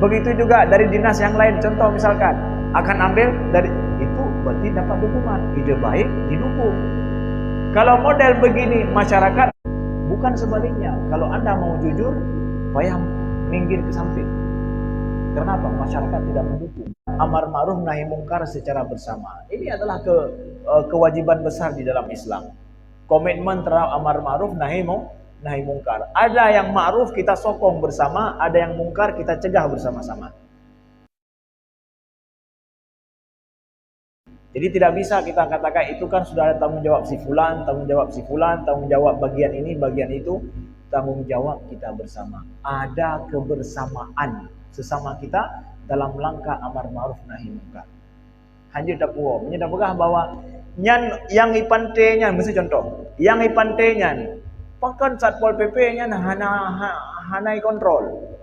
Speaker 2: Begitu juga dari dinas yang lain, contoh misalkan akan ambil dari itu, berarti dapat dukungan, ide baik didukung. Kalau model begini masyarakat, bukan sebaliknya. Kalau Anda mau jujur, payah minggir ke samping. Kenapa? Masyarakat tidak mendukung. Amar ma'ruf nahi mungkar secara bersama. Ini adalah kewajiban besar di dalam Islam. Komitmen terhadap amar ma'ruf nahi mungkar. Ada yang ma'ruf kita sokong bersama, ada yang mungkar kita cegah bersama-sama. Jadi tidak bisa kita katakan itu kan sudah ada tanggung jawab si fulan, tanggung jawab si fulan, tanggung jawab bagian ini, bagian itu. Tanggung jawab kita bersama. Ada kebersamaan sesama kita dalam langkah amar ma'ruf nahi mungkar. Hanya dapuo, menyedapkah bahwa yang ipantenya, mesti contoh, yang ipantenya pakan Satpol PP-nya hanai kontrol.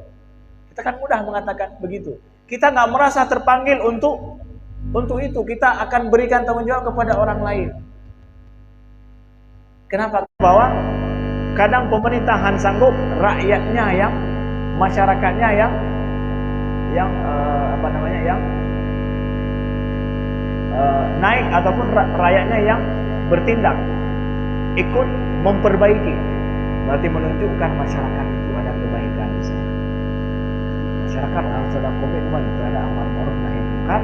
Speaker 2: Kita kan mudah mengatakan begitu. Kita nggak merasa terpanggil untuk itu, kita akan berikan tanggung jawab kepada orang lain. Kenapa? Bahwa kadang pemerintahan sanggup, rakyatnya yang masyarakatnya yang naik ataupun rakyatnya yang bertindak ikut memperbaiki. Berarti menunjukkan masyarakat itu ada kebaikan di sana. Masyarakat harus ada komitmen terhadap amar ma'ruf nahi mungkar,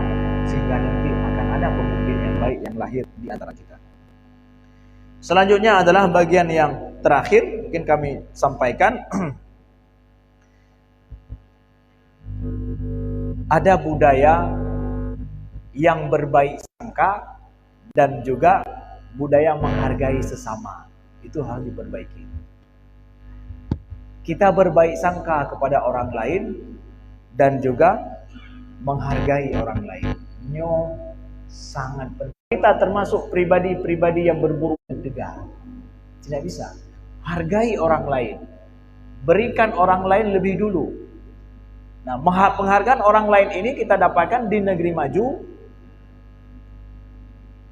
Speaker 2: sehingga nanti akan ada pemimpin yang baik yang lahir di antara kita. Selanjutnya adalah bagian yang terakhir, mungkin kami sampaikan. Ada budaya yang berbaik sangka dan juga budaya menghargai sesama. Itu harus diperbaiki. Kita berbaik sangka kepada orang lain dan juga menghargai orang lain. Nyo sangat penting. Kita termasuk pribadi-pribadi yang berburu tegar. Tidak bisa. Hargai orang lain. Berikan orang lain lebih dulu. Nah, penghargaan orang lain ini kita dapatkan di negeri maju.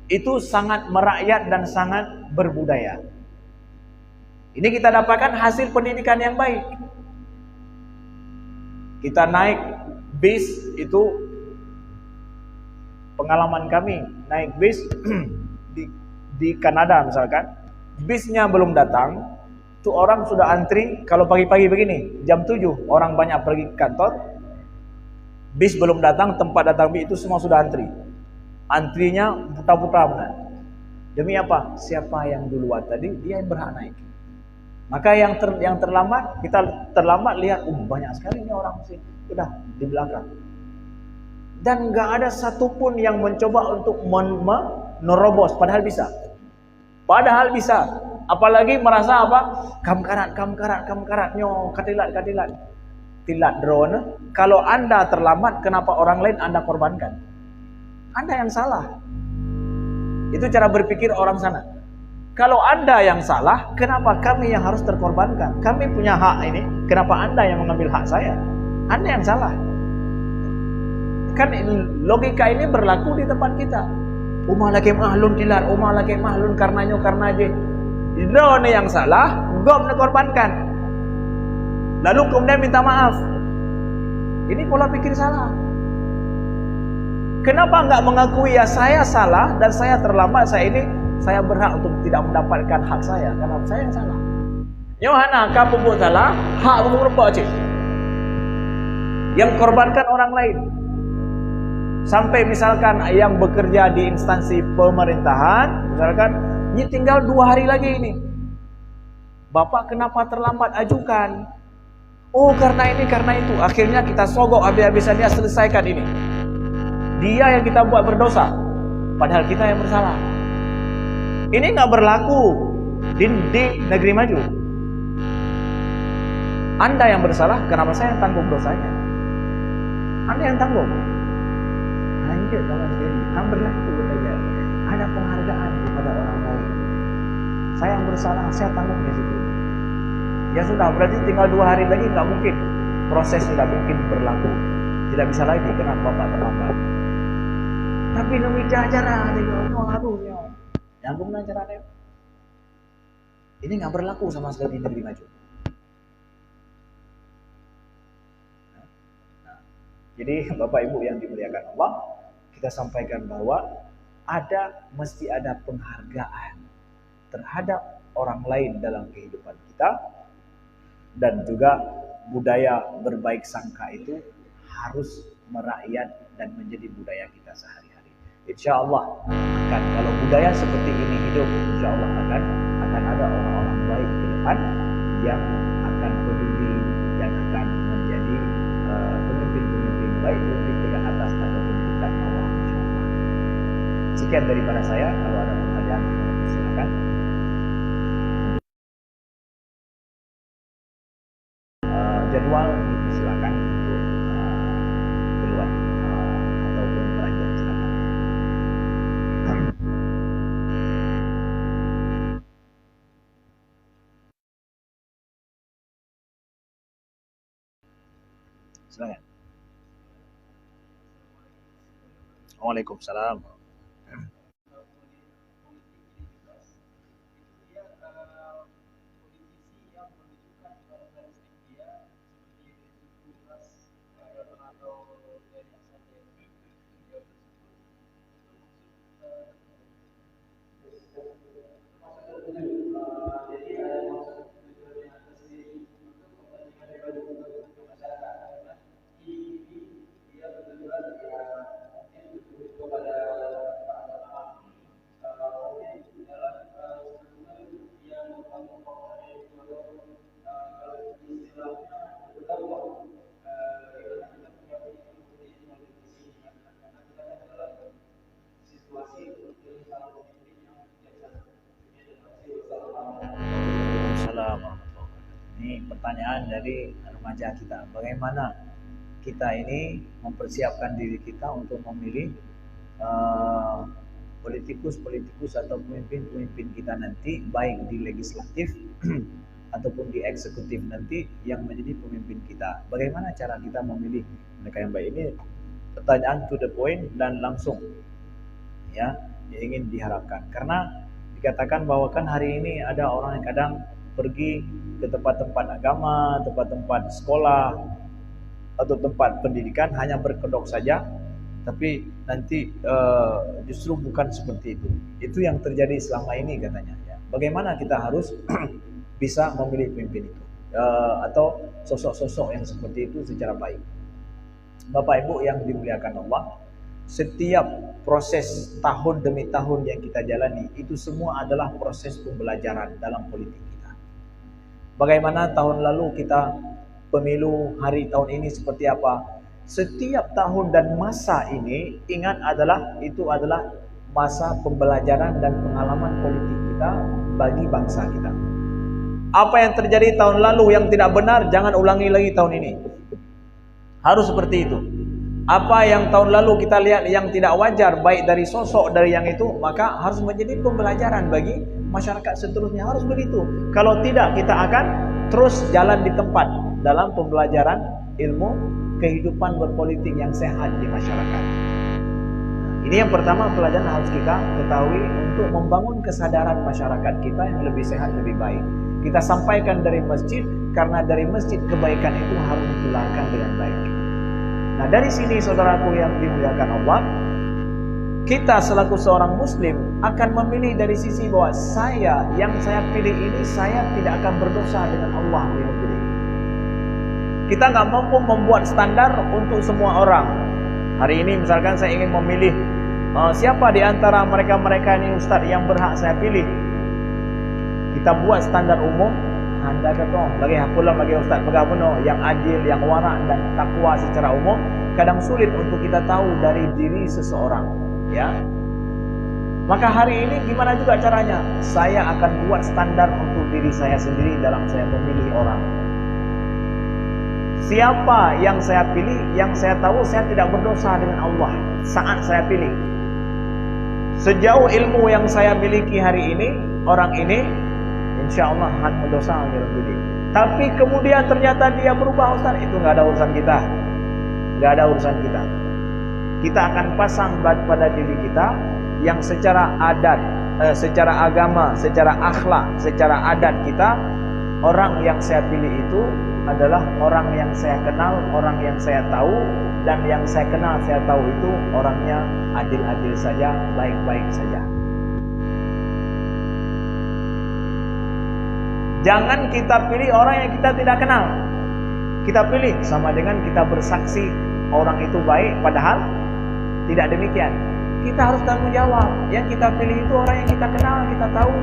Speaker 2: Itu sangat merakyat dan sangat berbudaya. Ini kita dapatkan hasil pendidikan yang baik. Kita naik bis itu, pengalaman kami naik bis di Kanada misalkan, bisnya belum datang, tuh orang sudah antri. Kalau pagi-pagi begini, jam 7 orang banyak pergi ke kantor, bis belum datang, tempat datang bis itu semua sudah antri. Antrinya putar-putar benar. Demi apa? Siapa yang duluan tadi, dia yang berhak naik. Maka yang terlambat, kita terlambat lihat, banyak sekali ini orang sih, udah di belakang. Dan nggak ada satupun yang mencoba untuk menerobos, padahal bisa. Padahal bisa. Apalagi merasa apa? Kamkarat, nyo, katilat. Tilat drone. Kalau Anda terlambat, kenapa orang lain Anda korbankan? Anda yang salah. Itu cara berpikir orang sana. Kalau Anda yang salah, kenapa kami yang harus terkorbankan? Kami punya hak ini, kenapa Anda yang mengambil hak saya? Anda yang salah. Kan logika ini berlaku di tempat kita. Umah lagi mahlun tilat, umah lagi mahlun karena aja. Drone yang salah, gom dikorbankan. Lalu kemudian minta maaf. Ini pola pikir salah. Kenapa enggak mengakui ya saya salah dan saya terlambat, saya berhak untuk tidak mendapatkan hak saya karena saya yang salah. Nyohana ka pupuk salah, hak pupuk cik. Yang korbankan orang lain. Sampai misalkan yang bekerja di instansi pemerintahan, misalkan ini tinggal 2 hari lagi ini. Bapak kenapa terlambat ajukan? Oh karena ini, karena itu. Akhirnya kita sogok habis-habisan, dia selesaikan ini. Dia yang kita buat berdosa, padahal kita yang bersalah. Ini nggak berlaku di negeri maju. Anda yang bersalah, kenapa saya yang tanggung dosanya? Anda yang tanggung. Lanjut kawan sekali, kan berlaku katanya. Ada penghargaan kepada orang lain. Saya yang bersalah, saya tanggung di situ. Ya sudah, berarti tinggal 2 hari lagi, nggak mungkin. Proses tidak mungkin berlaku. Tidak bisa lagi kena bapak terlambat. Tapi demi cara harusnya. Yang gimana caranya? Ini nggak berlaku sama sekali di negeri maju. Jadi Bapak Ibu yang dimuliakan Allah, kita sampaikan bahwa mesti ada penghargaan terhadap orang lain dalam kehidupan kita, dan juga budaya berbaik sangka itu harus merakyat dan menjadi budaya kita sehari-hari. Insya Allah akan, kalau budaya seperti ini hidup, insya Allah akan ada orang-orang baik ke depan yang akan peduli dan akan menjadi pemimpin-pemimpin baik lebih ke atas atau berdekat Allah, insya Allah. Sekian daripada saya. Kalau ada pertanyaan silakan. Jadwal silakan untuk keluar ataupun belajar silakan. Silakan. Waalaikumsalam. Ini pertanyaan dari remaja kita. Bagaimana kita ini mempersiapkan diri kita untuk memilih politikus-politikus atau pemimpin-pemimpin kita nanti, baik di legislatif ataupun di eksekutif nanti yang menjadi pemimpin kita. Bagaimana cara kita memilih mereka yang baik? Ini pertanyaan to the point dan langsung, ya, yang ingin diharapkan. Karena dikatakan bahwa kan hari ini ada orang yang kadang pergi ke tempat-tempat agama, tempat-tempat sekolah atau tempat pendidikan hanya berkedok saja, tapi nanti justru bukan seperti itu. Itu yang terjadi selama ini katanya. Ya. Bagaimana kita harus bisa memilih pemimpin itu atau sosok-sosok yang seperti itu secara baik. Bapak Ibu yang dimuliakan Allah, setiap proses tahun demi tahun yang kita jalani itu semua adalah proses pembelajaran dalam politik kita. Bagaimana tahun lalu kita pemilu, hari tahun ini seperti apa? Setiap tahun dan masa ini ingat itu adalah masa pembelajaran dan pengalaman politik kita bagi bangsa kita. Apa yang terjadi tahun lalu yang tidak benar jangan ulangi lagi tahun ini. Harus seperti itu. Apa yang tahun lalu kita lihat yang tidak wajar baik dari sosok dari yang itu, maka harus menjadi pembelajaran bagi masyarakat seterusnya. Harus begitu. Kalau tidak, kita akan terus jalan di tempat dalam pembelajaran ilmu kehidupan berpolitik yang sehat di masyarakat. Ini yang pertama pelajaran harus kita ketahui untuk membangun kesadaran masyarakat kita yang lebih sehat, lebih baik. Kita sampaikan dari masjid, karena dari masjid kebaikan itu harus ditularkan dengan baik. Nah, dari sini saudaraku yang dimuliakan Allah, kita selaku seorang muslim akan memilih dari sisi bahwa yang saya pilih ini, saya tidak akan berdosa dengan Allah yang pilih. Kita nggak mampu membuat standar untuk semua orang. Hari ini misalkan saya ingin memilih siapa di antara mereka-mereka ini Ustaz yang berhak saya pilih. Kita buat standar umum. Anda kata, bagi hakulah bagi Ustaz Pegabuno yang adil, yang warak dan takwa secara umum, kadang sulit untuk kita tahu dari diri seseorang, ya. Maka hari ini gimana juga caranya? Saya akan buat standar untuk diri saya sendiri dalam saya memilih orang. Siapa yang saya pilih, yang saya tahu saya tidak berdosa dengan Allah saat saya pilih. Sejauh ilmu yang saya miliki hari ini, orang ini insya Allah akan berdosa dengan. Tapi kemudian ternyata dia berubah Ustaz, itu nggak ada urusan kita, nggak ada urusan kita. Kita akan pasang pada diri kita yang secara adat, secara agama, secara akhlak, secara adat kita, orang yang saya pilih itu adalah orang yang saya kenal, orang yang saya tahu, dan yang saya kenal, saya tahu itu orangnya adil-adil saja, baik-baik saja. Jangan kita pilih orang yang kita tidak kenal. Kita pilih sama dengan kita bersaksi orang itu baik, padahal tidak demikian. Kita harus tanggung jawab. Yang kita pilih itu orang yang kita kenal, kita tahu.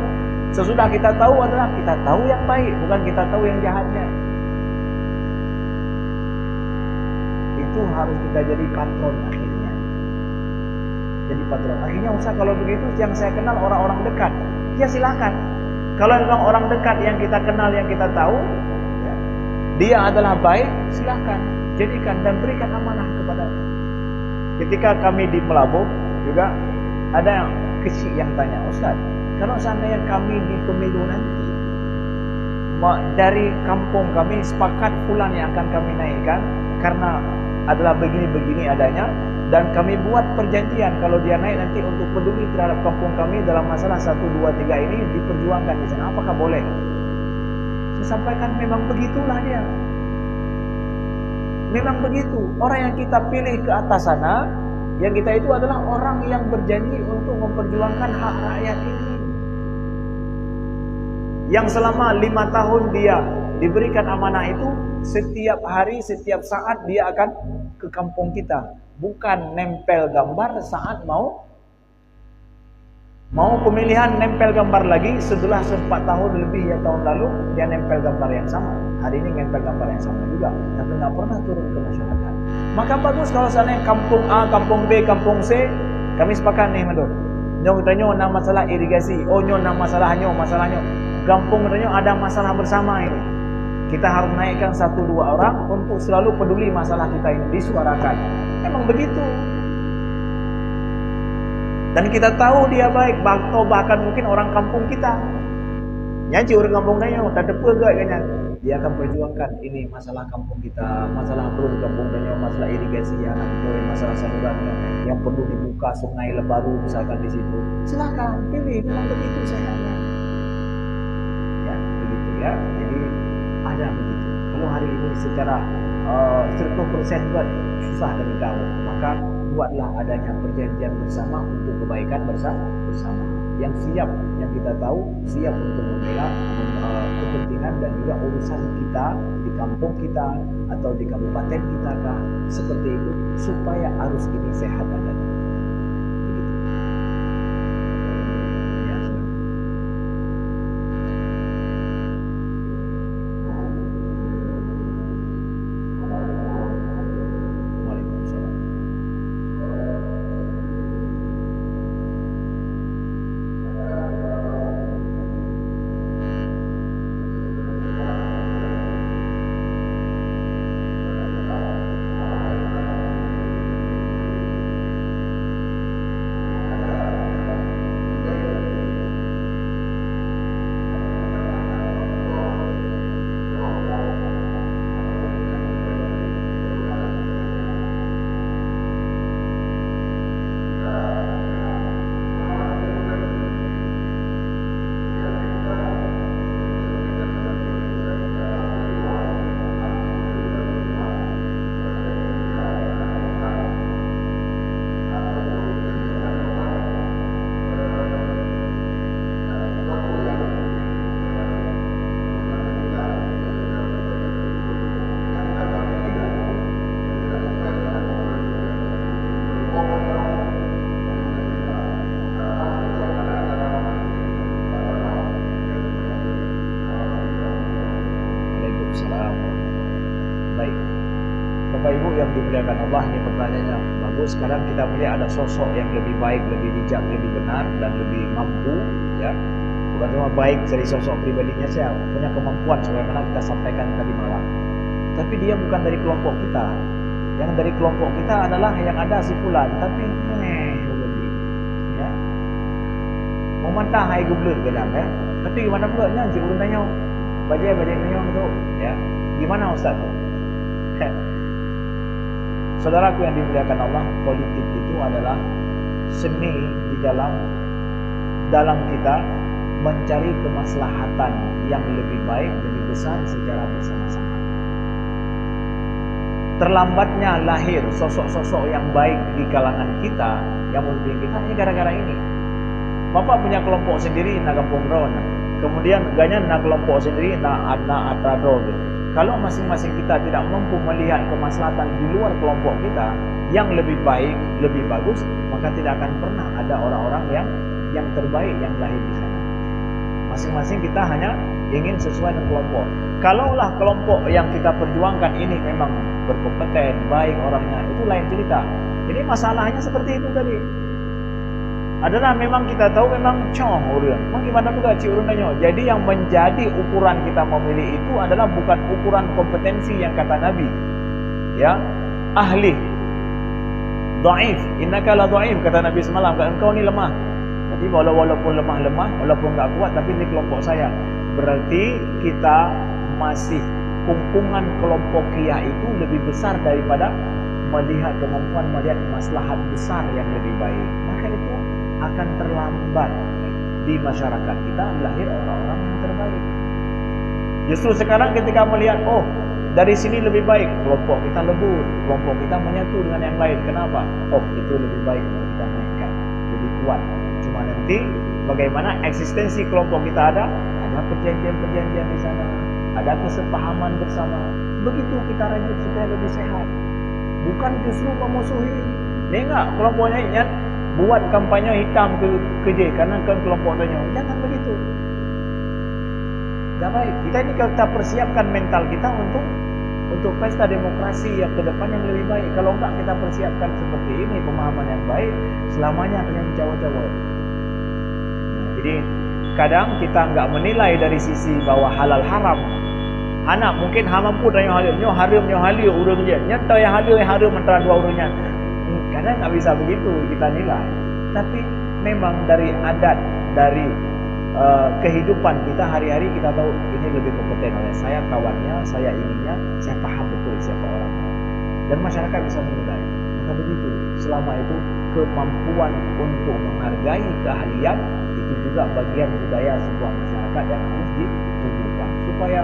Speaker 2: Sesudah kita tahu adalah kita tahu yang baik, bukan kita tahu yang jahatnya. Itu harus kita jadi patron akhirnya. Jadi patron. Akhirnya Ustaz, kalau begitu yang saya kenal orang-orang dekat, ya silakan. Kalau memang orang dekat yang kita kenal, yang kita tahu, ya, dia adalah baik, silakan jadikan dan berikan amanah kepadanya. Ketika kami di Melabuh juga ada yang kecil yang tanya, Ustaz, kalau seandainya kami di pemilu nanti, dari kampung kami sepakat fulan yang akan kami naikkan karena adalah begini-begini adanya, dan kami buat perjanjian kalau dia naik nanti untuk peduli terhadap kampung kami dalam masalah 1, 2, 3 ini diperjuangkan di sana. Apakah boleh? Saya sampaikan memang begitulah dia. Memang begitu. Orang yang kita pilih ke atas sana, yang kita itu adalah orang yang berjanji untuk memperjuangkan hak rakyat ini. Yang selama 5 tahun dia diberikan amanah itu, setiap hari, setiap saat dia akan ke kampung kita. Bukan nempel gambar saat mau pemilihan, nempel gambar lagi setelah 4 tahun lebih ya tahun lalu dia nempel gambar yang sama. Hari ini nempel gambar yang sama juga, tapi nggak pernah turun ke masyarakat. Maka bagus kalau seandainya kampung A, kampung B, kampung C, kami sepakat nih menurut. Nyong tanya nama masalah irigasi, oh nyong nama masalahnya, kampung tanya ada masalah bersama ini. Kita harus naikkan 1, 2 orang untuk selalu peduli masalah kita ini, disuarakan. Memang begitu. Dan kita tahu dia baik, atau bahkan mungkin orang kampung kita. Nyanyi orang kampung Dayo, tak ada pegak kayaknya. Dia akan perjuangkan ini masalah kampung kita, masalah perlu kampung Dayo, masalah irigasi yang masalah salurannya yang perlu dibuka sungai Lebaru misalkan di situ. Silakan pilih, memang begitu sayangnya. Ya, begitu ya. Jadi ada begitu. Kalau hari ini secara 100% buat susah dan tahu, maka buatlah adanya perjanjian bersama untuk kebaikan bersama. Yang siap, yang kita tahu siap untuk membela kepentingan dan juga urusan kita di kampung kita atau di kabupaten kita kah, seperti itu supaya arus ini sehat adanya. Begitu. Ya, silakan. baik. Bapak Ibu yang dimuliakan Allah, ini pertanyaannya bagus. Sekarang kita melihat ada sosok yang lebih baik, lebih bijak, lebih benar dan lebih mampu, ya. Bukan cuma baik dari sosok pribadinya, saya punya kemampuan sebagaimana kita sampaikan tadi malam. Tapi dia bukan dari kelompok kita. Yang dari kelompok kita adalah yang ada si fulan, tapi ya. Memantah hai gubler kadang ya. Tapi gimana pula nya cik ulun tanya, bajai nanya tu, ya. Gimana Ustaz tu? Saudaraku yang dimuliakan Allah, politik itu adalah seni di dalam kita mencari kemaslahatan yang lebih baik, lebih besar secara bersama-sama. Terlambatnya lahir sosok-sosok yang baik di kalangan kita, yang memimpin kita, ini gara-gara ini. Bapak punya kelompok sendiri nak kampung ron, kemudian ganyan nak kelompok sendiri nak atado. Kalau masing-masing kita tidak mampu melihat kemaslahatan di luar kelompok kita yang lebih baik, lebih bagus, maka tidak akan pernah ada orang-orang yang terbaik yang lahir di sana. Masing-masing kita hanya ingin sesuai dengan kelompok. Kalaulah kelompok yang kita perjuangkan ini memang berkompeten, baik orangnya, itu lain cerita. Ini masalahnya seperti itu tadi. Adalah memang kita tahu memang cong urang. Mau gimana juga cik urang tanya. Jadi yang menjadi ukuran kita memilih itu adalah bukan ukuran kompetensi yang kata Nabi. Ya, ahli. Dhaif, innaka la dhaif kata Nabi semalam, engkau ni lemah. Jadi walaupun lemah, walaupun enggak kuat, tapi ini kelompok saya. Berarti kita masih kumpulan kelompokiyah itu lebih besar daripada melihat kemampuan, melihat maslahat besar yang lebih baik. Maka itu akan terlambat di masyarakat kita lahir orang-orang yang terbaik. Justru sekarang ketika melihat, oh dari sini lebih baik, kelompok kita lebur, kelompok kita menyatu dengan yang lain. Kenapa? Oh itu lebih baik kalau kita naikkan, lebih kuat. Cuma nanti bagaimana eksistensi kelompok kita ada perjanjian-perjanjian di sana, ada kesepahaman bersama. Begitu kita rajut supaya lebih sehat. Bukan justru memusuhi. Ini enggak kelompoknya ingat buat kampanye hitam ke J karena kan kelompok tanya. Jangan begitu. Tidak baik. Kita persiapkan mental kita untuk pesta demokrasi yang ke depan yang lebih baik. Kalau enggak kita persiapkan seperti ini, pemahaman yang baik, selamanya akan yang jauh-jauh. Jadi kadang kita enggak menilai dari sisi bahwa halal haram. Anak mungkin mampu dan yang haram urang je. Nyata yang haram antara dua urangnya. Kadang enggak bisa begitu kita nilai. Tapi memang dari adat, dari kehidupan kita hari-hari kita tahu ini lebih kompeten oleh saya, kawannya, saya ininya, saya paham betul siapa orangnya. Dan masyarakat bisa menilai. Maka begitu. Selama itu kemampuan untuk menghargai keahlian itu juga bagian budaya sebuah masyarakat yang harus ditumbuhkan supaya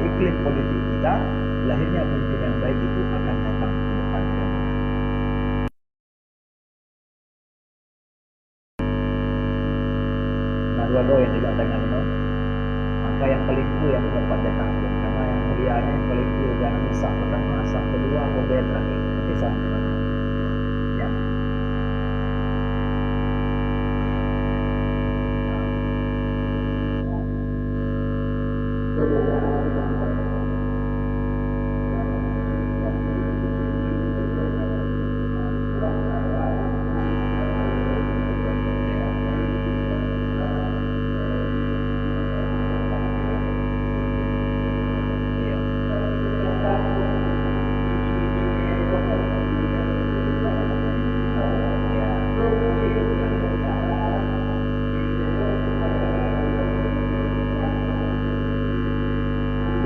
Speaker 2: iklim politik kita, lahirnya pemimpin yang baik itu akan datang ke depan. Nah, dua-dua yang dikatakan itu, maka yang paling kuat yang dapat jatah, karena yang mulianya yang paling kuat jangan sah pertama, sah kedua, kemudian terakhir. Nanti sah pertama. Ya.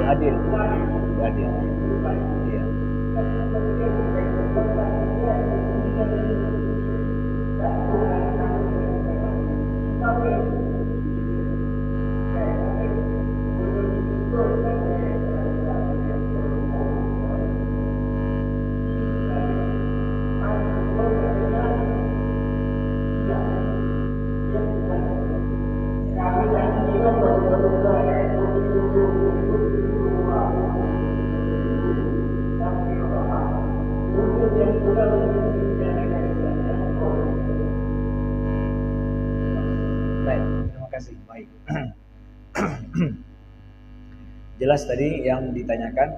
Speaker 2: Adil. Iya. Baik, terima kasih. Baik. Jelas tadi yang ditanyakan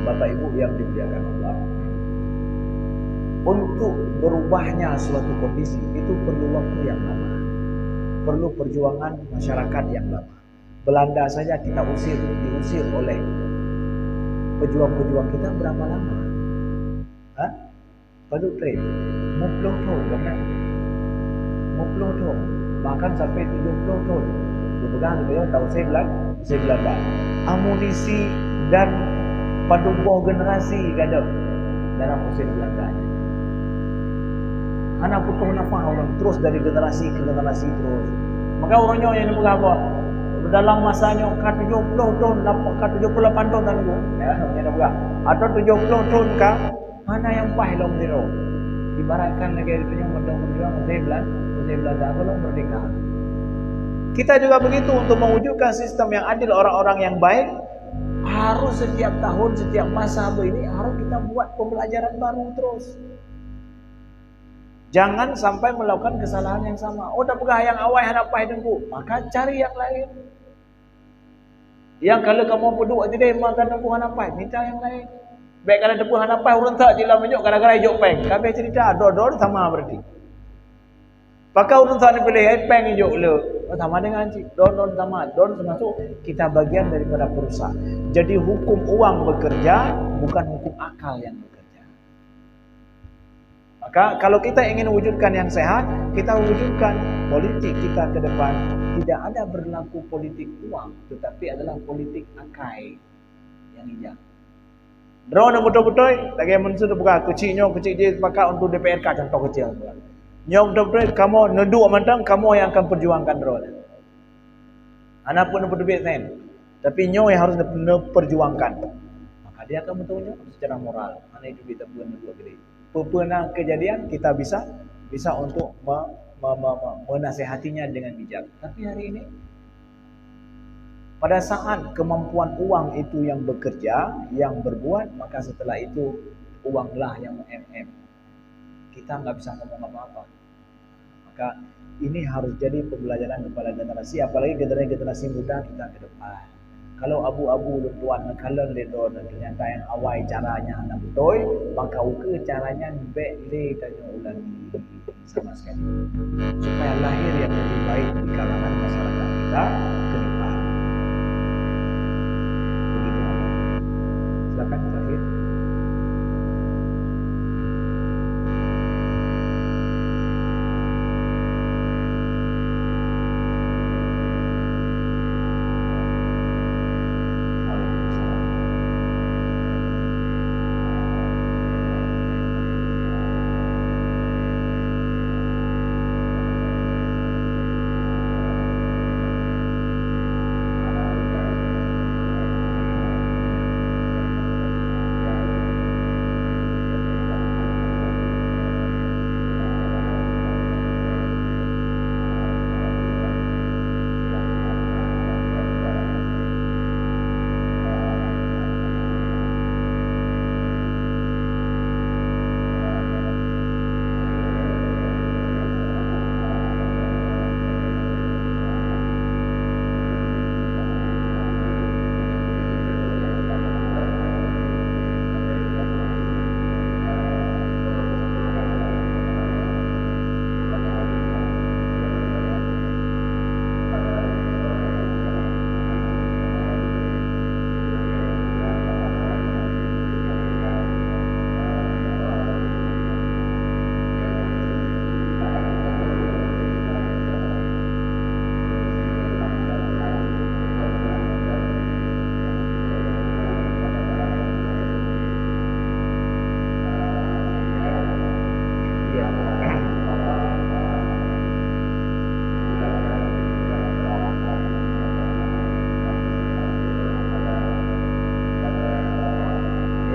Speaker 2: Bapak Ibu yang dimuliakan Allah, untuk berubahnya suatu kondisi itu perlu waktu yang lama, perlu perjuangan masyarakat yang lama. Belanda saja kita diusir oleh pejuang-pejuang kita berapa lama? Hah? Padahal trade, 50 tahun kan? 50 tahun, bahkan sampai 70 tahun. Dipegang beliau tahun 11 Belanda. Amunisi dan padumbuh generasi kada dalam usia Belanda. Anak putus nafas orang terus dari generasi ke generasi terus. Maka orangnya yang dipegang apa? Dalam masanya ke-70 tahun, ke-78 tahun tadi bu, ya, yang dipegang. Atau 70 tahun kah? Mana yang pahilong zero? Ibaratkan negara itu yang berjuang usia Belanda belum merdeka. Kita juga begitu, untuk mewujudkan sistem yang adil, orang-orang yang baik, harus setiap tahun, setiap masa ini harus kita buat pembelajaran baru terus. Jangan sampai melakukan kesalahan yang sama. Oh, dah pegah yang awal hendak pahit dengku, maka cari yang lain. Yang kalau kamu peduk tidak makan dengku hendak pahit, minta yang lain. Baik kalau dengku hendak pahit, urun tak jila menjuk gara-gara hijau peng. Kami cerita dor sama berarti. Pakai urun tak dipilih peng hijau le. Oh, sama dengan cik. Don sama. Don termasuk kita bagian daripada perusahaan. Jadi hukum uang bekerja, bukan hukum akal yang bekerja. Maka kalau kita ingin wujudkan yang sehat, kita wujudkan politik kita ke depan tidak ada berlaku politik uang, tetapi adalah politik akai yang hijau. Drone betul-betul, lagi mensudah buka kecilnya, kecil je pakai untuk DPRK contoh kecil. Nyom betul-betul kamu neduk mantang, kamu yang akan perjuangkan drone. Anak pun berdebit sen, tapi nyo yang harus perjuangkan. Maka dia akan bertanya secara moral, mana itu kita buat dua gede. Pernah kejadian kita bisa untuk menasehatinya dengan bijak. Tapi hari ini pada saat kemampuan uang itu yang bekerja, yang berbuat, maka setelah itu uanglah yang kita nggak bisa ngomong apa-apa. Maka ini harus jadi pembelajaran kepada generasi, apalagi generasi muda kita ke depan. Kalau abu-abu lupuan kalau ledor ternyata yang awal caranya anak betul, maka uke caranya bele tanya ulangi sama sekali supaya lahir yang lebih baik di kalangan masyarakat kita ke depan. Begitu. Silakan terakhir.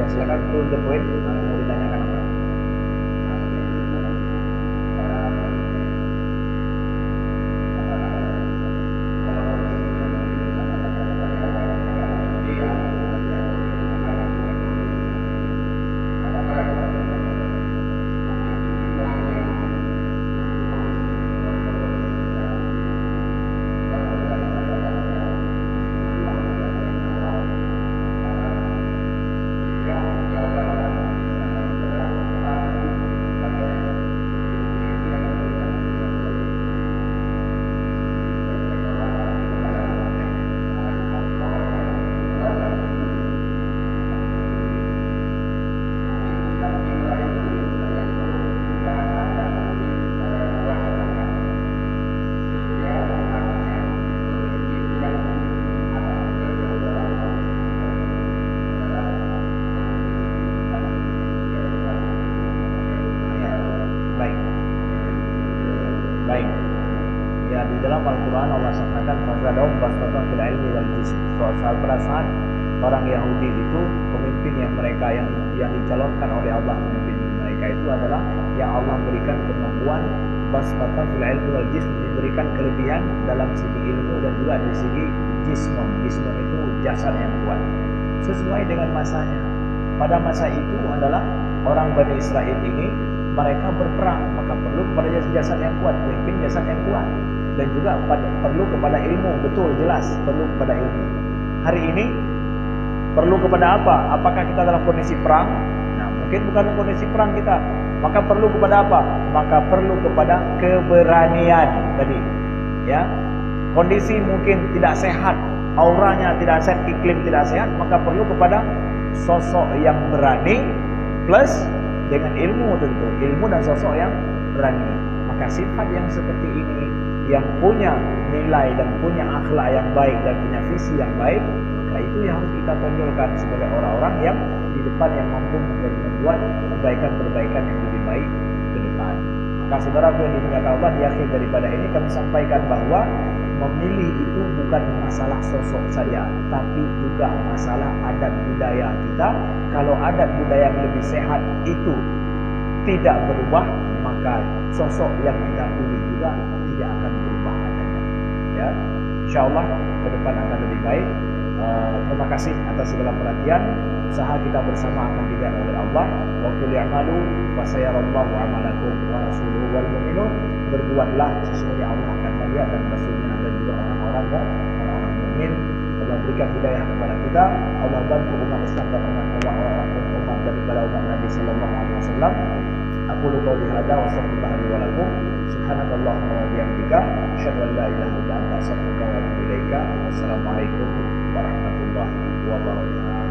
Speaker 2: Silakan to the point, mau ditanyakan apa? Baik. Ya, di dalam Al-Quran Allah sampaikan fazadahum bastatan fil ilmi wal jism. Pada saat orang Yahudi itu pemimpin yang mereka yang dicalonkan oleh Allah, pemimpin mereka itu adalah yang Allah berikan kemampuan bastatan fil ilmi wal jism, diberikan kelebihan dalam segi ilmu dan juga dari segi jismon. Jismon itu jasad yang kuat sesuai dengan masanya. Pada masa itu adalah orang Bani Israel ini mereka berperang, maka perlu kepada jasad yang kuat, pemimpin jasad yang kuat, dan juga perlu kepada ilmu, betul jelas perlu kepada ilmu. Hari ini perlu kepada apa? Apakah kita dalam kondisi perang? Nah, mungkin bukan kondisi perang kita, maka perlu kepada apa? Maka perlu kepada keberanian tadi. Ya, kondisi mungkin tidak sehat, auranya tidak sehat, iklim tidak sehat, maka perlu kepada sosok yang berani plus dengan ilmu, tentu ilmu dan sosok yang berani. Maka sifat yang seperti ini yang punya nilai dan punya akhlak yang baik dan punya visi yang baik, maka itu yang harus kita tonjolkan sebagai orang-orang yang di depan yang mampu membuat perbaikan-perbaikan yang lebih baik ke depan. Maka saudaraku yang dimuliakan Allah, di akhir daripada ini kami sampaikan bahwa memilih itu bukan masalah sosok saja, tapi juga masalah adat budaya kita. Kalau adat budaya yang lebih sehat itu tidak berubah, maka sosok yang kita pilih juga tidak akan berubah adanya. Ya, insyaallah ke depan akan lebih baik. Terima kasih atas segala perhatian. Usaha kita bersama akan dilihat oleh Allah. Wa qul i'malu fa sayarallahu 'amalakum wa rasuluhu wal mu'minun. Berbuatlah, sesungguhnya Allah akan melihat dan Rasulnya dan juga orang-orang mukmin. Allah berikan hidayah kepada kita. Allah bantu umat Islam dan umat daripada umat Nabi sallallahu alaihi wasallam. Aku qouli hadza wa sallallahu alaihi wa lakum. Subhanakallahumma wa bihamdika asyhadu an la ilaha illa anta astaghfiruka wa atubu ilaika. Wassalamualaikum warahmatullahi wabarakatuh.